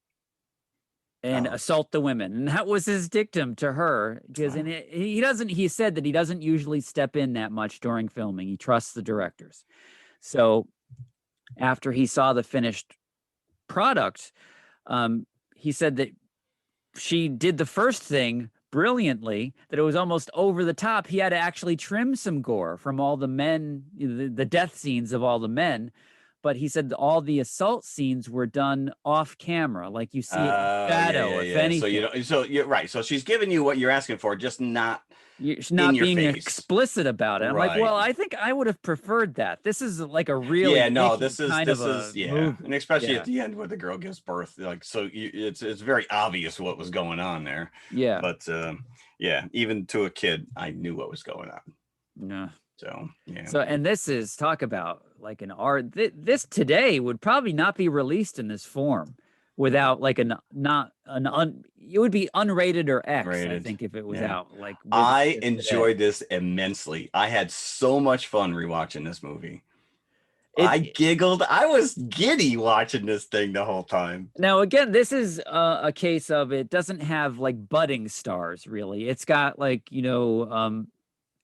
and assault the women. And that was his dictum to her. Because he said that he doesn't usually step in that much during filming. He trusts the directors. So after he saw the finished product, he said that she did the first thing brilliantly, that it was almost over the top. He had to actually trim some gore from all the men, the death scenes of all the men. But he said all the assault scenes were done off camera, like you see it in shadow, if anything. So you're right. So she's giving you what you're asking for, just not being explicit about it. I'm like, well, I think I would have preferred that. This is like a really this is movie. And especially at the end where the girl gives birth, like, so it's very obvious what was going on there. Yeah, but even to a kid, I knew what was going on. Yeah. So and this is, talk about like an art. This today would probably not be released in this form without like it would be unrated or X. Rated. I think if it was out. Like I enjoyed this immensely. I had so much fun rewatching this movie. I giggled. I was giddy watching this thing the whole time. Now, again, this is a case of it doesn't have like budding stars really. It's got like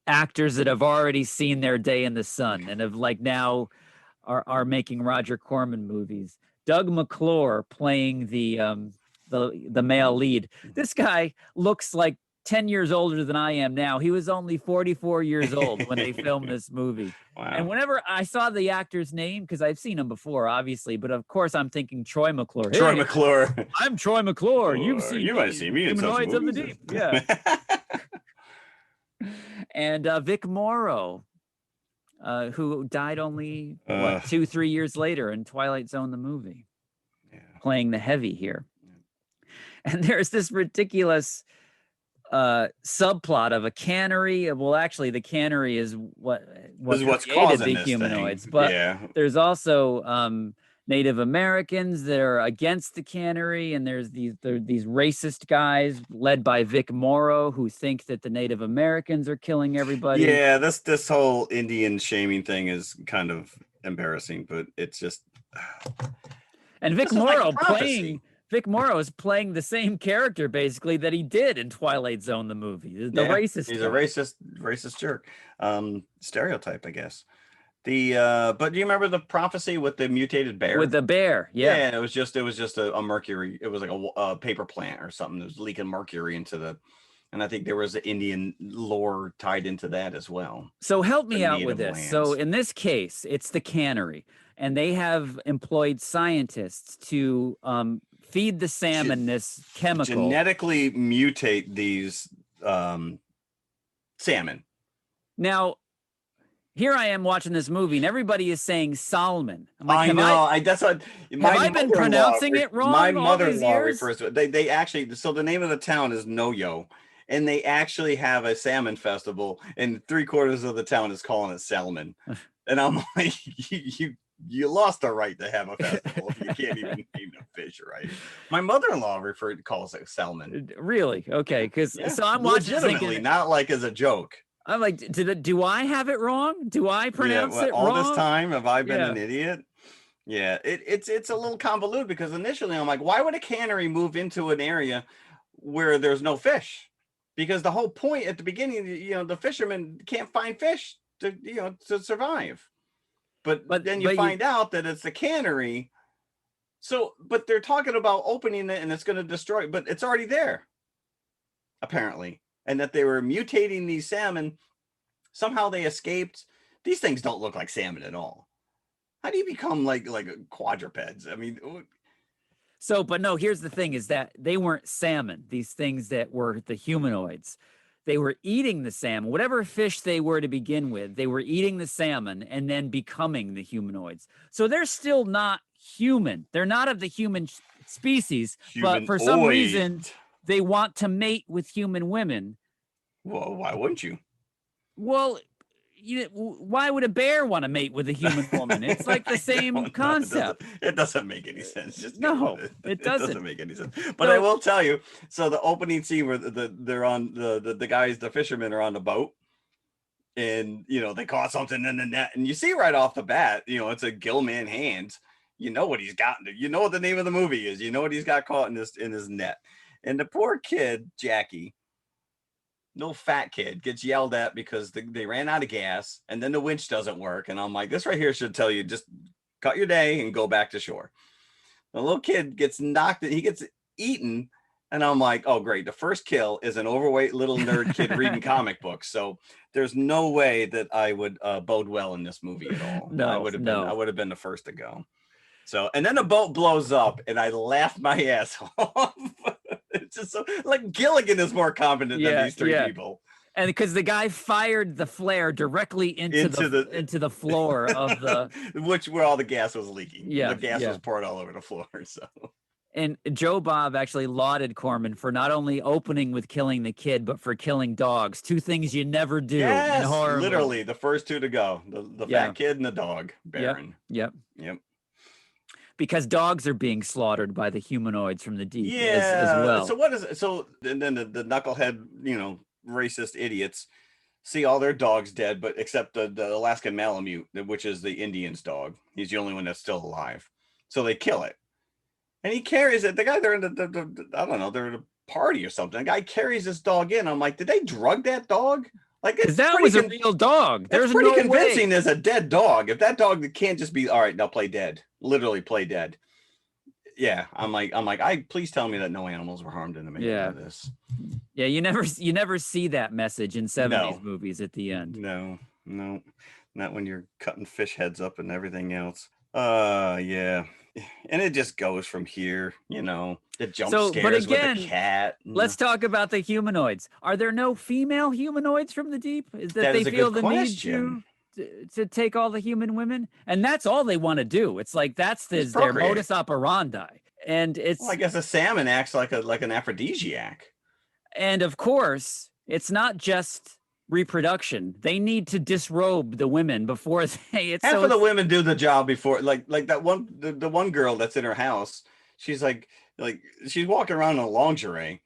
actors that have already seen their day in the sun and have like now are making Roger Corman movies. Doug McClure playing the male lead. This guy looks like 10 years older than I am now. He was only 44 years old when they filmed this movie. Wow. And whenever I saw the actor's name, because I've seen him before, obviously, but of course I'm thinking Troy McClure. Troy McClure. I'm Troy McClure. You might have seen me in Humanoids of the Deep. Yeah. And Vic Morrow, who died only 2-3 years later in Twilight Zone, the movie, playing the heavy here. And there's this ridiculous subplot of a cannery. Well, actually, the cannery is what's created the humanoids. Thing. But there's also Native Americans that are against the cannery, and there's these racist guys led by Vic Morrow who think that the Native Americans are killing everybody. Yeah, this whole Indian shaming thing is kind of embarrassing, but it's just. And Vic Morrow is playing the same character basically that he did in Twilight Zone, the movie. The racist. He's a racist jerk. Stereotype, I guess. But do you remember the prophecy with the mutated bear? With the bear, yeah. It was just a mercury. It was like a paper plant or something that was leaking mercury into the. And I think there was an Indian lore tied into that as well. So help me out with this. Lands. So in this case, it's the cannery, and they have employed scientists to feed the salmon this chemical. Genetically mutate these salmon. Now, here I am watching this movie, and everybody is saying salmon. I'm like, I know. That's what. Have I been pronouncing it wrong? My mother-in-law refers to it. They actually. So the name of the town is Noyo, and they actually have a salmon festival, and 3/4 of the town is calling it salmon. And I'm like, you lost the right to have a festival if you can't even name the fish right. My mother-in-law calls it salmon. Really? Okay, because so I'm watching, legitimately, thinking, not like as a joke. I'm like, do I have it wrong? Do I pronounce it all wrong? This time, have I been an idiot? Yeah, it's a little convoluted because initially I'm like, why would a cannery move into an area where there's no fish? Because the whole point at the beginning, the fishermen can't find fish to survive. But then you find out that it's the cannery. So, but they're talking about opening it and it's going to destroy, but it's already there, apparently. And that they were mutating these salmon. Somehow they escaped. These things don't look like salmon at all. How do you become like quadrupeds? I mean, so, but no, here's the thing is that they weren't salmon, these things that were the humanoids. They were eating the salmon, whatever fish they were to begin with, they were eating the salmon and then becoming the humanoids. So they're still not human. They're not of the human species, but for some reason they want to mate with human women. Well, why wouldn't you? Well, why would a bear want to mate with a human woman? It's like the same concept. It doesn't make any sense. Just no, it doesn't. It doesn't make any sense. But I will tell you. So the opening scene where they're on the guys, the fishermen are on the boat, and they caught something in the net, and you see right off the bat, it's a Gillman hand. You know what he's got. You know what the name of the movie is. You know what he's got caught in his net, and the poor kid Jackie. No fat kid gets yelled at because they ran out of gas, and then the winch doesn't work. And I'm like, this right here should tell you just cut your day and go back to shore. The little kid gets knocked, he gets eaten. And I'm like, oh, great. The first kill is an overweight little nerd kid reading comic books. So there's no way that I would bode well in this movie at all. No, I would have been the first to go. So, and then the boat blows up and I laughed my ass off. It's just so, like, Gilligan is more confident than these three people. And because the guy fired the flare directly into the floor of the where all the gas was leaking. Yeah, the gas was poured all over the floor. So, and Joe Bob actually lauded Corman for not only opening with killing the kid, but for killing dogs. Two things you never do in horror. Literally the first two to go: the fat kid and the dog Baron. Yep. Because dogs are being slaughtered by the humanoids from the deep as well. So what is it? So and then the knucklehead, racist idiots see all their dogs dead, but except the Alaskan Malamute, which is the Indian's dog. He's the only one that's still alive. So they kill it. And he carries it. The guy, they're in the I don't know, they're at a party or something. The guy carries this dog in. I'm like, did they drug that dog? Like, because that was a real dog. There's pretty no convincing way. as a dead dog. If that dog can't just be all right, now play dead. Literally play dead. Yeah, I'm like, please tell me that no animals were harmed in the making of this. Yeah, you never see that message in 70s movies at the end. No, not when you're cutting fish heads up and everything else. And it just goes from here, the jump scares with the cat. Let's talk about the humanoids. Are there no female humanoids from the deep? Is that they feel the need to take all the human women? And that's all they want to do. It's like that's their modus operandi. And it's I guess a salmon acts like an aphrodisiac. And of course, it's not just reproduction. They need to disrobe the women before they half of the women do the job before, like that one the one girl that's in her house. She's like she's walking around in a lingerie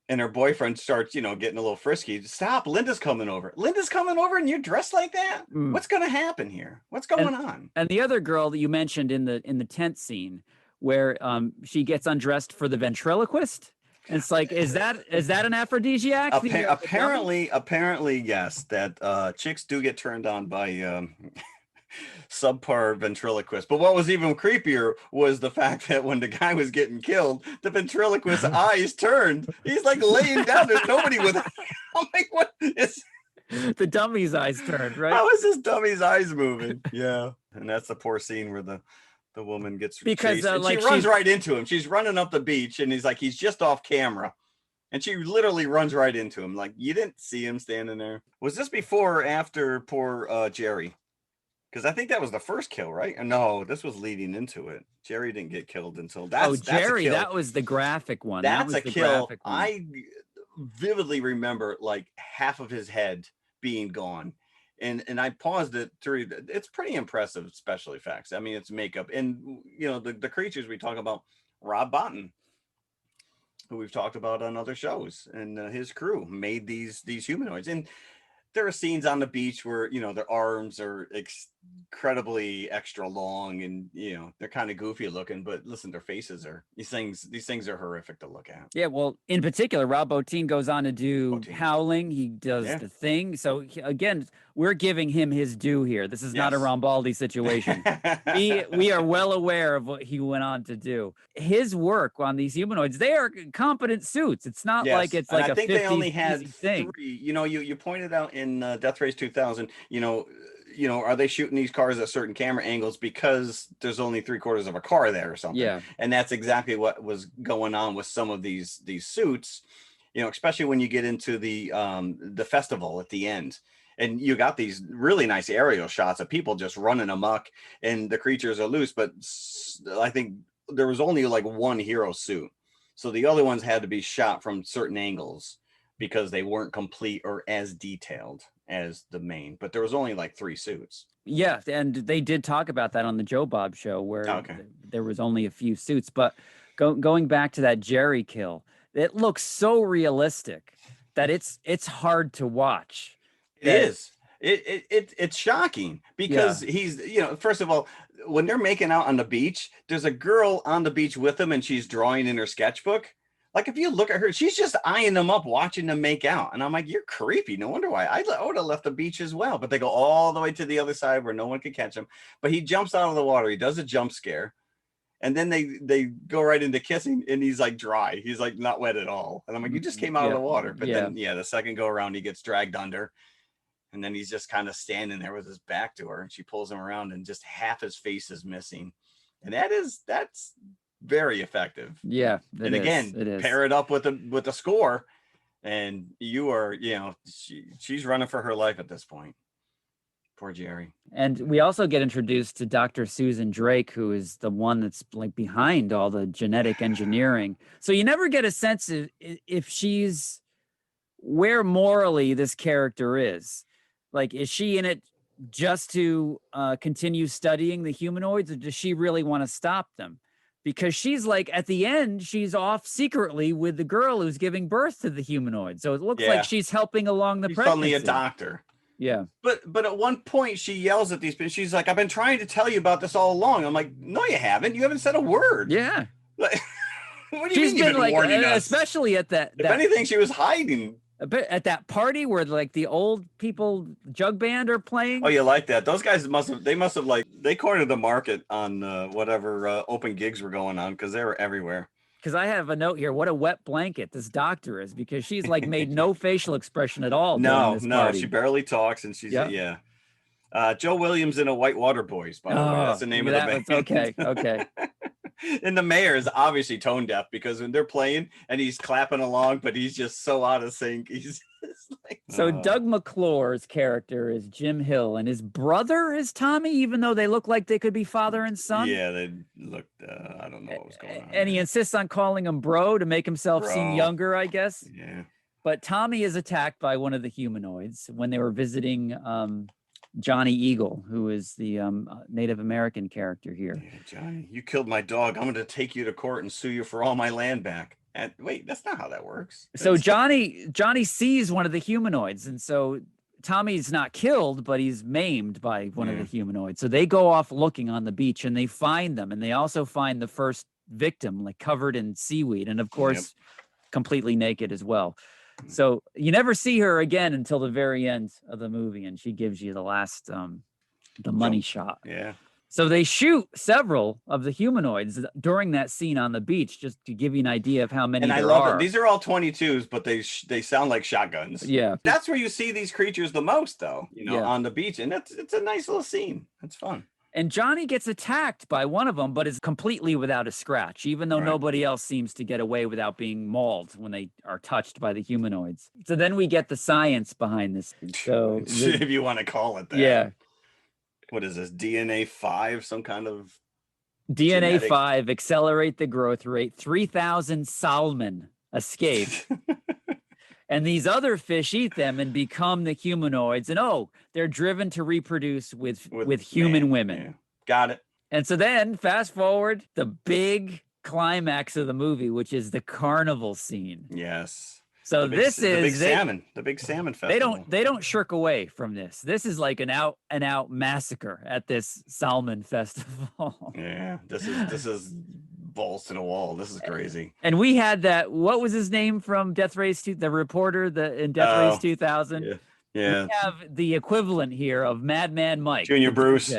and her boyfriend starts getting a little frisky. Stop, Linda's coming over and you're dressed like that. What's gonna happen here? What's going on? And the other girl that you mentioned in the tent scene where she gets undressed for the ventriloquist. It's like, is that an aphrodisiac? Apparently, yes. That chicks do get turned on by subpar ventriloquists. But what was even creepier was the fact that when the guy was getting killed, the ventriloquist's eyes turned. He's like laying down. There's nobody with. I'm like, what is? The dummy's eyes turned, right? How is this dummy's eyes moving? Yeah, and that's the poor scene where the woman gets because she runs right into him. She's running up the beach and he's just off camera. And she literally runs right into him. Like, you didn't see him standing there. Was this before or after poor Jerry? Because I think that was the first kill, right? No, this was leading into it. Jerry didn't get killed until that's Jerry, that was the graphic one. That's a kill. I vividly remember like half of his head being gone. And I paused it to read. It's pretty impressive special effects. I mean, it's makeup. And, the creatures we talk about, Rob Bottin, who we've talked about on other shows, and his crew made these humanoids. And there are scenes on the beach where, their arms are incredibly extra long and, they're kind of goofy looking, but listen, their faces are, these things are horrific to look at. Yeah. Well, in particular, Rob Bottin goes on to do Howling. He does The Thing. So again, we're giving him his due here. This is not a Rambaldi situation. we are well aware of what he went on to do. His work on these humanoids, they are competent suits. It's not like it's like I think they only had thing. 3. You pointed out in Death Race 2000, are they shooting these cars at certain camera angles because there's only 3/4 of a car there or something? Yeah. And that's exactly what was going on with some of these suits, especially when you get into the festival at the end. And you got these really nice aerial shots of people just running amok and the creatures are loose. But I think there was only like one hero suit. So the other ones had to be shot from certain angles because they weren't complete or as detailed as the main. But there was only like 3 suits. Yeah, and they did talk about that on the Joe Bob show where there was only a few suits. But going back to that Jerry kill, it looks so realistic that it's hard to watch. It is. It's shocking because he's, you know, first of all, when they're making out on the beach, there's a girl on the beach with him and she's drawing in her sketchbook. Like, if you look at her, she's just eyeing them up, watching them make out. And I'm like, you're creepy. No wonder why. I would have left the beach as well. But they go all the way to the other side where no one can catch him. But he jumps out of the water. He does a jump scare. And then they go right into kissing. And he's like dry. He's like not wet at all. And I'm like, you just came out of the water. But then, the second go around, he gets dragged under. And then he's just kind of standing there with his back to her. And she pulls him around and just half his face is missing. And that's very effective. Yeah. And again, pair it up with the score, and you are, you know, she's running for her life at this point. Poor Jerry. And we also get introduced to Dr. Susan Drake, who is the one that's like behind all the genetic engineering. So you never get a sense of if she's where morally this character is. Like, is she in it just to continue studying the humanoids, or does she really want to stop them? Because she's like, at the end, she's off secretly with the girl who's giving birth to the humanoid. So it looks like she's helping along the pregnancy. Suddenly a doctor. Yeah. But at one point she yells at these people. She's like, I've been trying to tell you about this all along. I'm like, no, you haven't. You haven't said a word. Yeah. Like, what do you mean you've been like, warning us? Especially at that. If anything, she was hiding. A bit at that party where like the old people jug band are playing. Oh, you like that? Those guys must have like, they cornered the market on whatever open gigs were going on, because they were everywhere. Because I have a note here. What a wet blanket this doctor is, because she's like made no facial expression at all. No, she barely talks, and she's Joe Williams in a White Water Boys, by the way. That's the name of the band. Okay. And the mayor is obviously tone deaf, because when they're playing and he's clapping along, but he's just so out of sync. He's just like, so Doug McClure's character is Jim Hill, and his brother is Tommy, even though they look like they could be father and son. Yeah, they looked, I don't know what was going on. And he insists on calling him bro to make himself seem younger, I guess. Yeah. But Tommy is attacked by one of the humanoids when they were visiting Johnny Eagle, who is the Native American character here. Yeah, Johnny, you killed my dog. I'm going to take you to court and sue you for all my land back. And wait, that's not how that works. So Johnny sees one of the humanoids, and so Tommy's not killed, but he's maimed by one of the humanoids. So they go off looking on the beach, and they find them, and they also find the first victim, like covered in seaweed, and of course, completely naked as well. So you never see her again until the very end of the movie, and she gives you the last the money shot. Yeah. So they shoot several of the humanoids during that scene on the beach, just to give you an idea of how many there are. And I love it. These are all 22s, but they sound like shotguns. Yeah. That's where you see these creatures the most, though, on the beach. And it's a nice little scene. It's fun. And Johnny gets attacked by one of them, but is completely without a scratch, even though nobody else seems to get away without being mauled when they are touched by the humanoids. So then we get the science behind this. So if you want to call it that. Yeah. What is this? DNA 5? Some kind of DNA 5, accelerate the growth rate. 3,000 salmon escape. And these other fish eat them and become the humanoids. And they're driven to reproduce with human women. Yeah. Got it. And so then fast forward, the big climax of the movie, which is the carnival scene. Yes. So the big salmon festival. They don't shirk away from this. This is like an out and out massacre at this salmon festival. Yeah. This is balls to the wall. This is crazy. And we had that. What was his name from Death Race 2? The reporter in Death Race 2000. Yeah. We have the equivalent here of Madman Mike, Junior Bruce,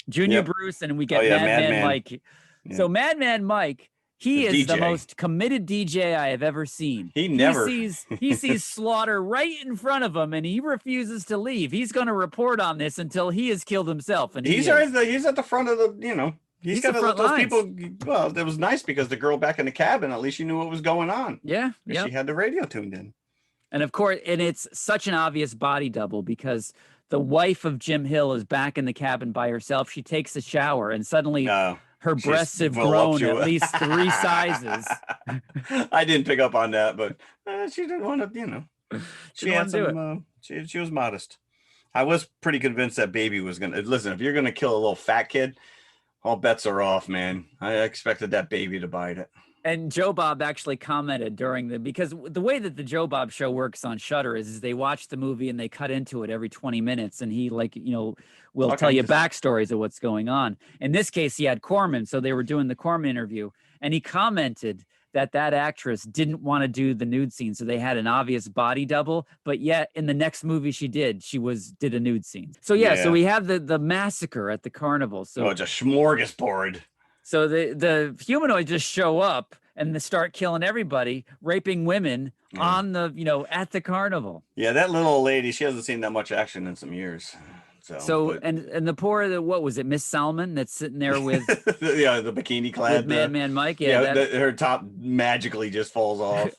Bruce, and we get Madman Mike. Yeah. So Madman Mike, he is the most committed DJ I have ever seen. He sees slaughter right in front of him, and he refuses to leave. He's going to report on this until he has killed himself. And he's at the front of the He's got to let those people. Well, it was nice because the girl back in the cabin, at least she knew what was going on. Yeah. She had the radio tuned in. And of course, and it's such an obvious body double because the wife of Jim Hill is back in the cabin by herself. She takes a shower and suddenly her She's breasts have grown voluptuous. at least 3 sizes. I didn't pick up on that, but she didn't want to, she Didn't had wanna some, she was modest. I was pretty convinced that baby was going to, listen, if you're going to kill a little fat kid, all bets are off, man. I expected that baby to bite it. And Joe Bob actually commented because the way that the Joe Bob show works on Shudder is they watch the movie and they cut into it every 20 minutes. And he will tell you backstories of what's going on. In this case, he had Corman. So they were doing the Corman interview and he commented that actress didn't want to do the nude scene. So they had an obvious body double, but yet in the next movie she did a nude scene. So so we have the massacre at the carnival. So it's a smorgasbord. So the humanoids just show up and they start killing everybody, raping women on the, at the carnival. Yeah, that little old lady, she hasn't seen that much action in some years. And the poor, what was it, Miss Salmon that's sitting there with the bikini clad Madman Mike. Her top magically just falls off.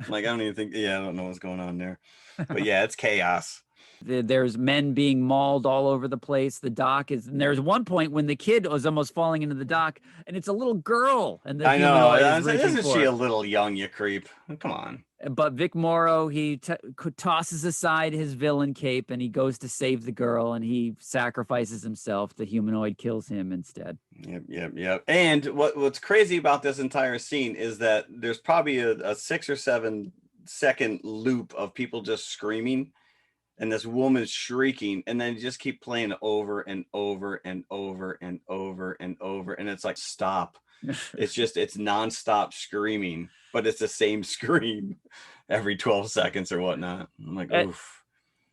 Like, I don't even think, I don't know what's going on there. But yeah, it's chaos. There's men being mauled all over the place. The dock and there's one point when the kid was almost falling into the dock, and it's a little girl. And I know, isn't she a little young, you creep? Come on. But Vic Morrow, he tosses aside his villain cape and he goes to save the girl, and he sacrifices himself. The humanoid kills him instead. Yep. And what's crazy about this entire scene is that there's probably a 6 or 7 second loop of people just screaming. And this woman's shrieking, and then you just keep playing over and over and over and over and over. And it's like, stop. It's nonstop screaming, but it's the same scream every 12 seconds or whatnot. I'm like, oof.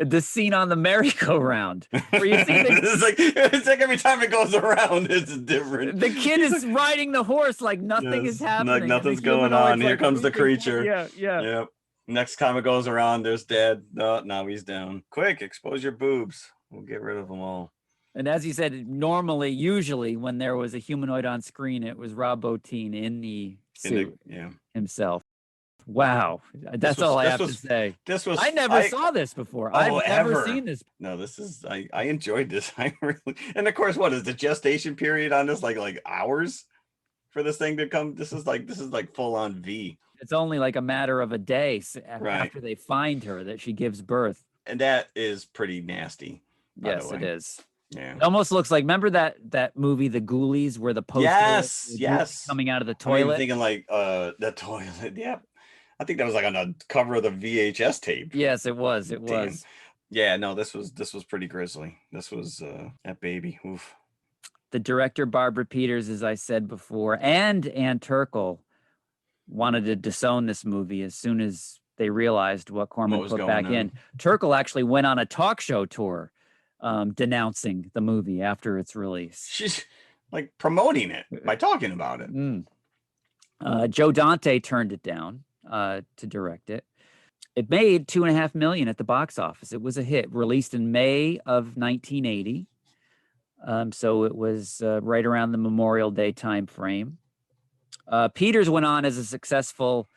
The scene on the merry-go-round where you see it's like every time it goes around, it's different. The kid is riding the horse like nothing is happening. Like nothing's going on. Here comes the creature. Yeah. Yep. Next time it goes around, there's dead. No, now he's down. Quick, expose your boobs. We'll get rid of them all. And as you said, usually when there was a humanoid on screen, it was Rob Bottin in the suit himself. Wow. That's all I have to say. I never saw this before. I've never seen this. No, I enjoyed this. And of course, what is the gestation period on this? Like hours for this thing to come? This is like full on V. It's only like a matter of a day after they find her that she gives birth. And that is pretty nasty. Yes, it is. Yeah. It almost looks like, remember that movie, The Ghoulies, where the poster yes. coming out of the toilet? I'm thinking like the toilet. Yeah. I think that was like on the cover of the VHS tape. Yes, it was. It Damn. was. Yeah, no, this was pretty grisly. This was that baby. Oof. The director, Barbara Peters, as I said before, and Ann Turkel wanted to disown this movie as soon as they realized what Corman put back in. Turkel actually went on a talk show tour denouncing the movie after its release. She's like promoting it by talking about it. Joe Dante turned it down to direct it. It made $2.5 million at the box office. It was a hit, released in May of 1980. So it was right around the Memorial Day time frame. Peters went on as a successful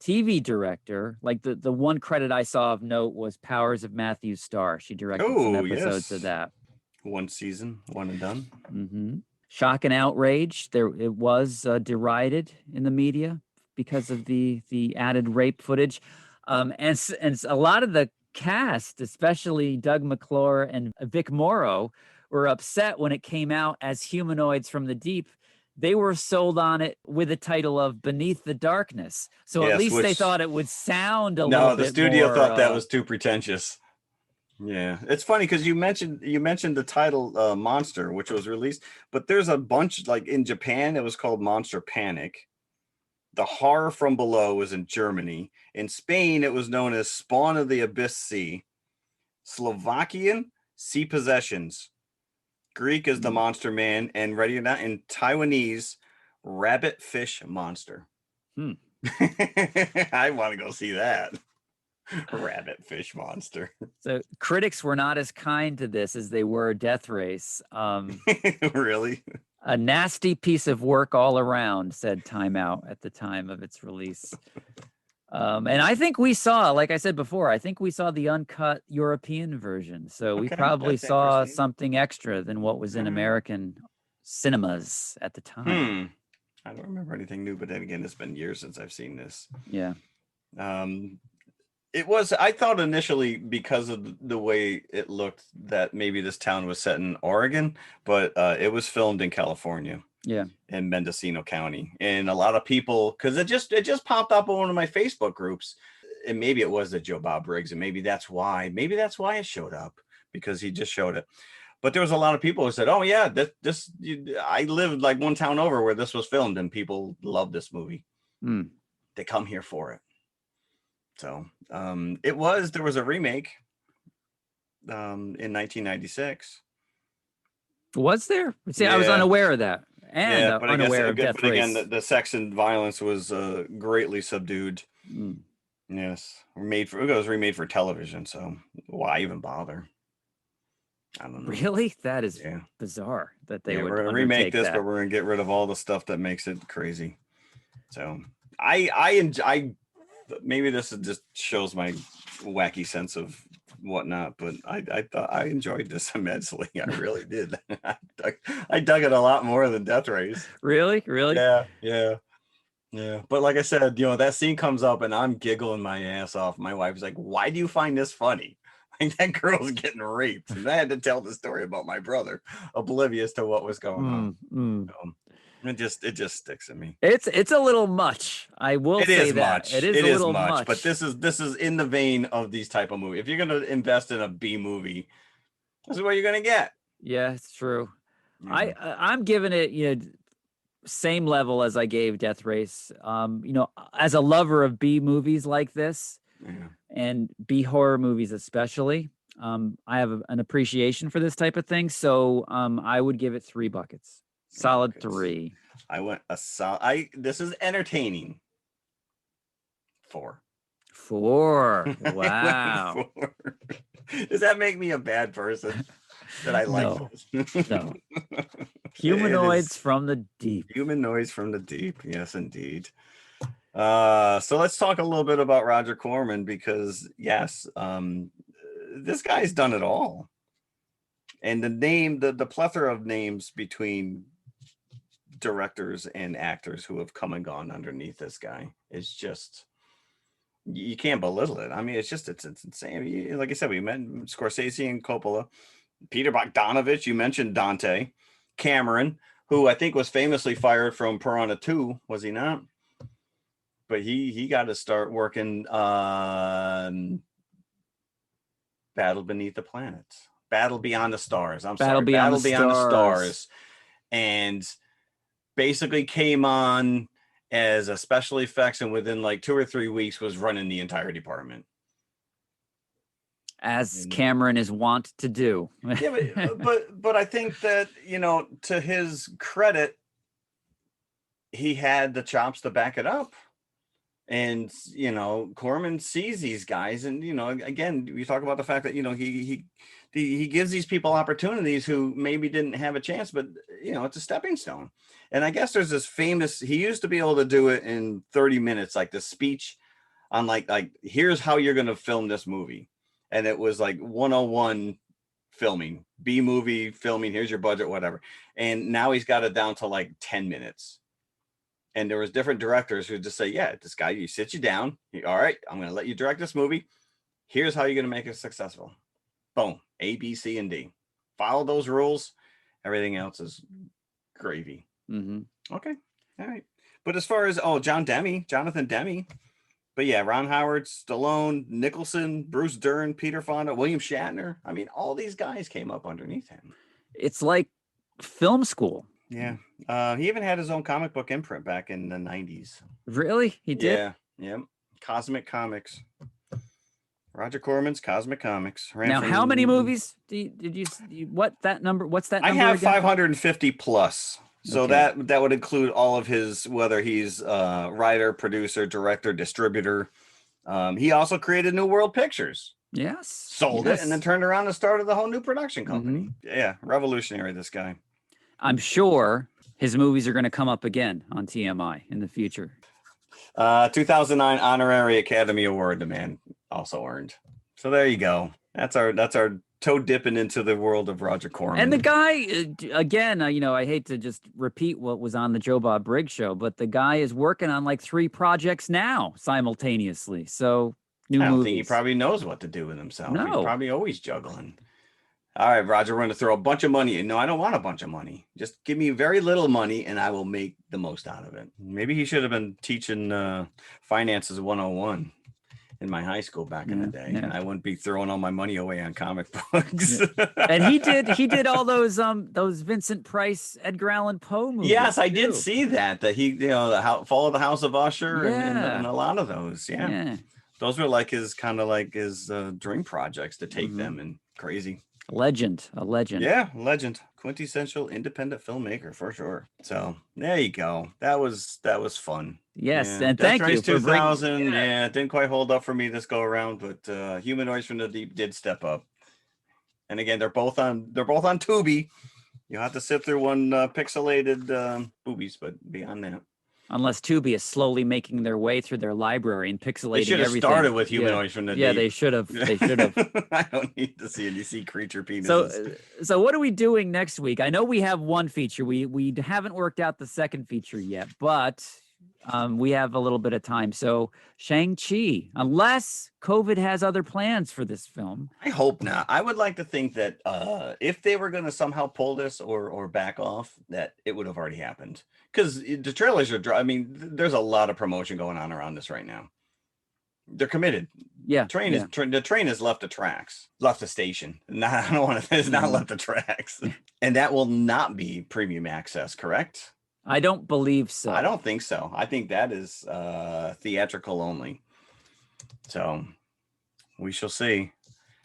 TV director. Like the one credit I saw of note was Powers of Matthew Starr. She directed some episodes of that. One season, one and done. Mm-hmm. Shock and Outrage. It was derided in the media because of the added rape footage. And a lot of the cast, especially Doug McClure and Vic Morrow, were upset when it came out as Humanoids from the Deep. They were sold on it with the title of Beneath the Darkness. So at least they thought it would sound a little bit more... No, the studio thought that was too pretentious. Yeah. It's funny because you mentioned the title Monster, which was released, but there's a bunch, like in Japan, it was called Monster Panic. The Horror from Below was in Germany. In Spain, it was known as Spawn of the Abyss Sea. Slovakian, Sea Possessions. Greek is the Monster Man, and ready or not, in Taiwanese, Rabbit Fish Monster. I want to go see that. Rabbit Fish Monster. So critics were not as kind to this as they were Death Race. Really? A nasty piece of work all around, said Time Out at the time of its release. And I think we saw, like I said before, I think we saw the uncut European version. So we Okay, probably that's saw interesting. something extra than what was in American cinemas at the time. I don't remember anything new, but then again, it's been years since I've seen this. Yeah. It was, I thought initially, because of the way it looked, that maybe this town was set in Oregon, but it was filmed in California. Yeah. In Mendocino County. And a lot of people, because it just popped up on one of my Facebook groups, and maybe it was the Joe Bob Briggs, and maybe that's why it showed up, because he just showed it. But there was a lot of people who said, oh yeah, I lived like one town over where this was filmed, and people love this movie. They come here for it. So there was a remake in 1996. Was there? See, I was unaware of that. And yeah, but unaware of Death Race. Again, the sex and violence was greatly subdued. Yes, it was remade for television, so why even bother? I don't know. Really? That is bizarre that they would. We're gonna remake this, but we're gonna get rid of all the stuff that makes it crazy. So I maybe this just shows my wacky sense of whatnot, but I thought I enjoyed this immensely. I really did. I dug it a lot more than Death Race. Really? Yeah. But like I said, that scene comes up and I'm giggling my ass off. My wife's like, "Why do you find this funny?" Like, that girl's getting raped, and I had to tell the story about my brother, oblivious to what was going on. It just sticks in me. It's a little much. I will say that. It is a little much. But this is in the vein of these type of movies. If you're gonna invest in a B movie, this is what you're gonna get. Yeah, it's true. I'm giving it same level as I gave Death Race. As a lover of B movies like this, and B horror movies especially, I have an appreciation for this type of thing. So I would give it 3 buckets. Solid 3. I went a solid. This is entertaining. 4. 4. Wow. 4. Does that make me a bad person? That I like this? No. Humanoids from the deep. Humanoids from the deep. Yes, indeed. So let's talk a little bit about Roger Corman, because yes, this guy's done it all. And the plethora of names between directors and actors who have come and gone underneath this guy is just, you can't belittle it. I mean, it's insane. Like I said, we met Scorsese and Coppola, Peter Bogdanovich. You mentioned Dante Cameron, who I think was famously fired from Piranha 2, was he not? But he got to start working on Battle Beneath the Planets. Battle Beyond the Stars. Battle Beyond the Stars. And basically came on as a special effects, and within like 2 or 3 weeks was running the entire department. As Cameron is wont to do. Yeah, but I think that, to his credit, he had the chops to back it up. And, Corman sees these guys, and, again, we talk about the fact that, he gives these people opportunities who maybe didn't have a chance, but, it's a stepping stone. And I guess there's this famous, he used to be able to do it in 30 minutes, like the speech on like, here's how you're going to film this movie. And it was like 101 filming, B movie filming, here's your budget, whatever. And now he's got it down to like 10 minutes. And there was different directors who just say, yeah, this guy, you sit you down. All right, I'm going to let you direct this movie. Here's how you're going to make it successful. Boom. A, B, C, and D. Follow those rules. Everything else is gravy. Okay. All right. But as far as, Jonathan Demme. But yeah, Ron Howard, Stallone, Nicholson, Bruce Dern, Peter Fonda, William Shatner. I mean, all these guys came up underneath him. It's like film school. Yeah. He even had his own comic book imprint back in the 90s. Really? He did? Yeah. Cosmic Comics. Roger Corman's Cosmic Comics. Now, how many movies what's that number? I have again? 550 plus. So okay. that would include all of his, whether he's writer, producer, director, distributor. He also created New World Pictures. Yes. Sold it and then turned around and started the whole new production company. Yeah, revolutionary, this guy. I'm sure his movies are going to come up again on TMI in the future. 2009 Honorary Academy Award the man also earned. So there you go. That's our toe dipping into the world of Roger Corman. And the guy, again, I hate to just repeat what was on the Joe Bob Briggs show, but the guy is working on like 3 projects now simultaneously. So new I don't movies. think he probably knows what to do with himself. No. He's probably always juggling. All right, Roger, we're going to throw a bunch of money in. No, I don't want a bunch of money. Just give me very little money and I will make the most out of it. Maybe he should have been teaching finances 101 in my high school back in the day. Yeah. And I wouldn't be throwing all my money away on comic books. And he did all those Vincent Price, Edgar Allan Poe movies. Yes, I did too. see that he, Fall of the House of Usher Yeah. and a lot of those. Yeah. Those were like his dream projects to take them and crazy. A legend. Yeah, legend. Quintessential independent filmmaker for sure. So there you go. That was fun. Yes, Yeah. and Death thank you Race for 2000. Yeah, it didn't quite hold up for me this go around, but Humanoids from the Deep did step up. And again, they're both on Tubi. You have to sit through one pixelated boobies, but beyond that. Unless Tubi is slowly making their way through their library and pixelating They should have everything. started with Humanoids from the Deep. Yeah, they should have. They should have. I don't need to see any sea creature penises. So what are we doing next week? I know we have one feature. We haven't worked out the second feature yet, but we have a little bit of time. So Shang-Chi, unless COVID has other plans for this film. I hope not. I would like to think that if they were going to somehow pull this or back off, that it would have already happened. Because the trailers are, there's a lot of promotion going on around this right now. They're committed. Yeah. The train has left the tracks, left the station. It's not left the tracks. And that will not be premium access, correct? I don't believe so. I don't think so. I think that is theatrical only. So we shall see.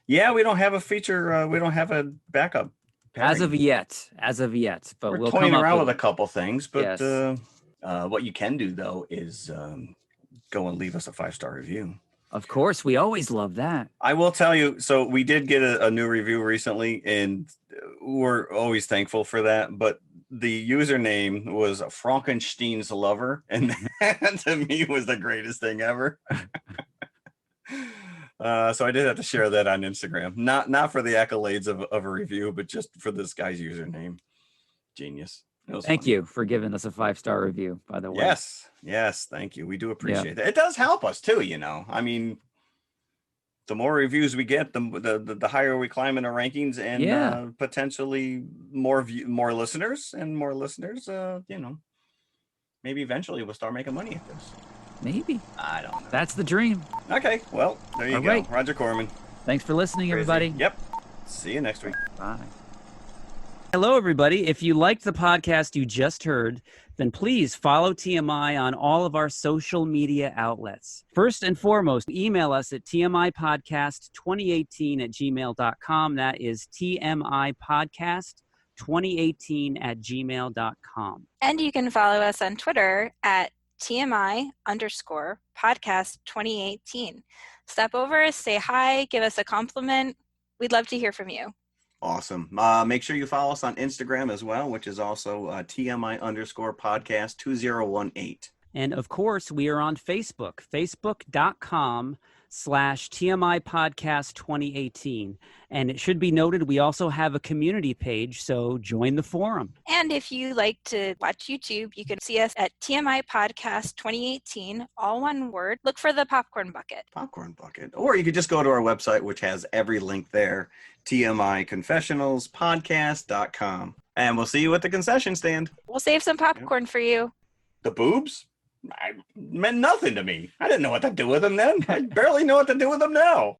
Yeah, we don't have a feature. We don't have a backup. As of yet, but we're we'll toying come up around with with a couple things. But Yes. What you can do though is go and leave us a 5-star review. Of course, we always love that. I will tell you. So we did get a new review recently, and we're always thankful for that. But the username was Frankenstein's Lover, and that to me was the greatest thing ever. So I did have to share that on Instagram. Not for the accolades of a review, but just for this guy's username. Genius. Thank you for giving us a 5-star review, by the way. Yes, thank you. We do appreciate that. It does help us too, I mean, the more reviews we get, the higher we climb in our rankings, and potentially more listeners, and more listeners. Maybe eventually we'll start making money at this. Maybe. I don't know. That's the dream. Okay, well, there you All go. right. Roger Corman. Thanks for listening, Crazy. everybody. Yep. See you next week. Bye. Hello, everybody. If you liked the podcast you just heard, then please follow TMI on all of our social media outlets. First and foremost, email us at tmipodcast2018@gmail.com. That is tmipodcast2018@gmail.com. And you can follow us on Twitter at TMI_podcast2018. Stop over, say hi, give us a compliment. We'd love to hear from you. Awesome. Make sure you follow us on Instagram as well, which is also TMI_podcast2018. And of course, we are on Facebook, facebook.com/TMI Podcast 2018. And it should be noted, we also have a community page, so join the forum. And if you like to watch YouTube, you can see us at TMI Podcast 2018, all one word. Look for the popcorn bucket. Popcorn bucket. Or you could just go to our website, which has every link there, TMIconfessionalspodcast.com. And we'll see you at the concession stand. We'll save some popcorn for you. The boobs? Meant nothing to me. I didn't know what to do with them then. I barely know what to do with them now.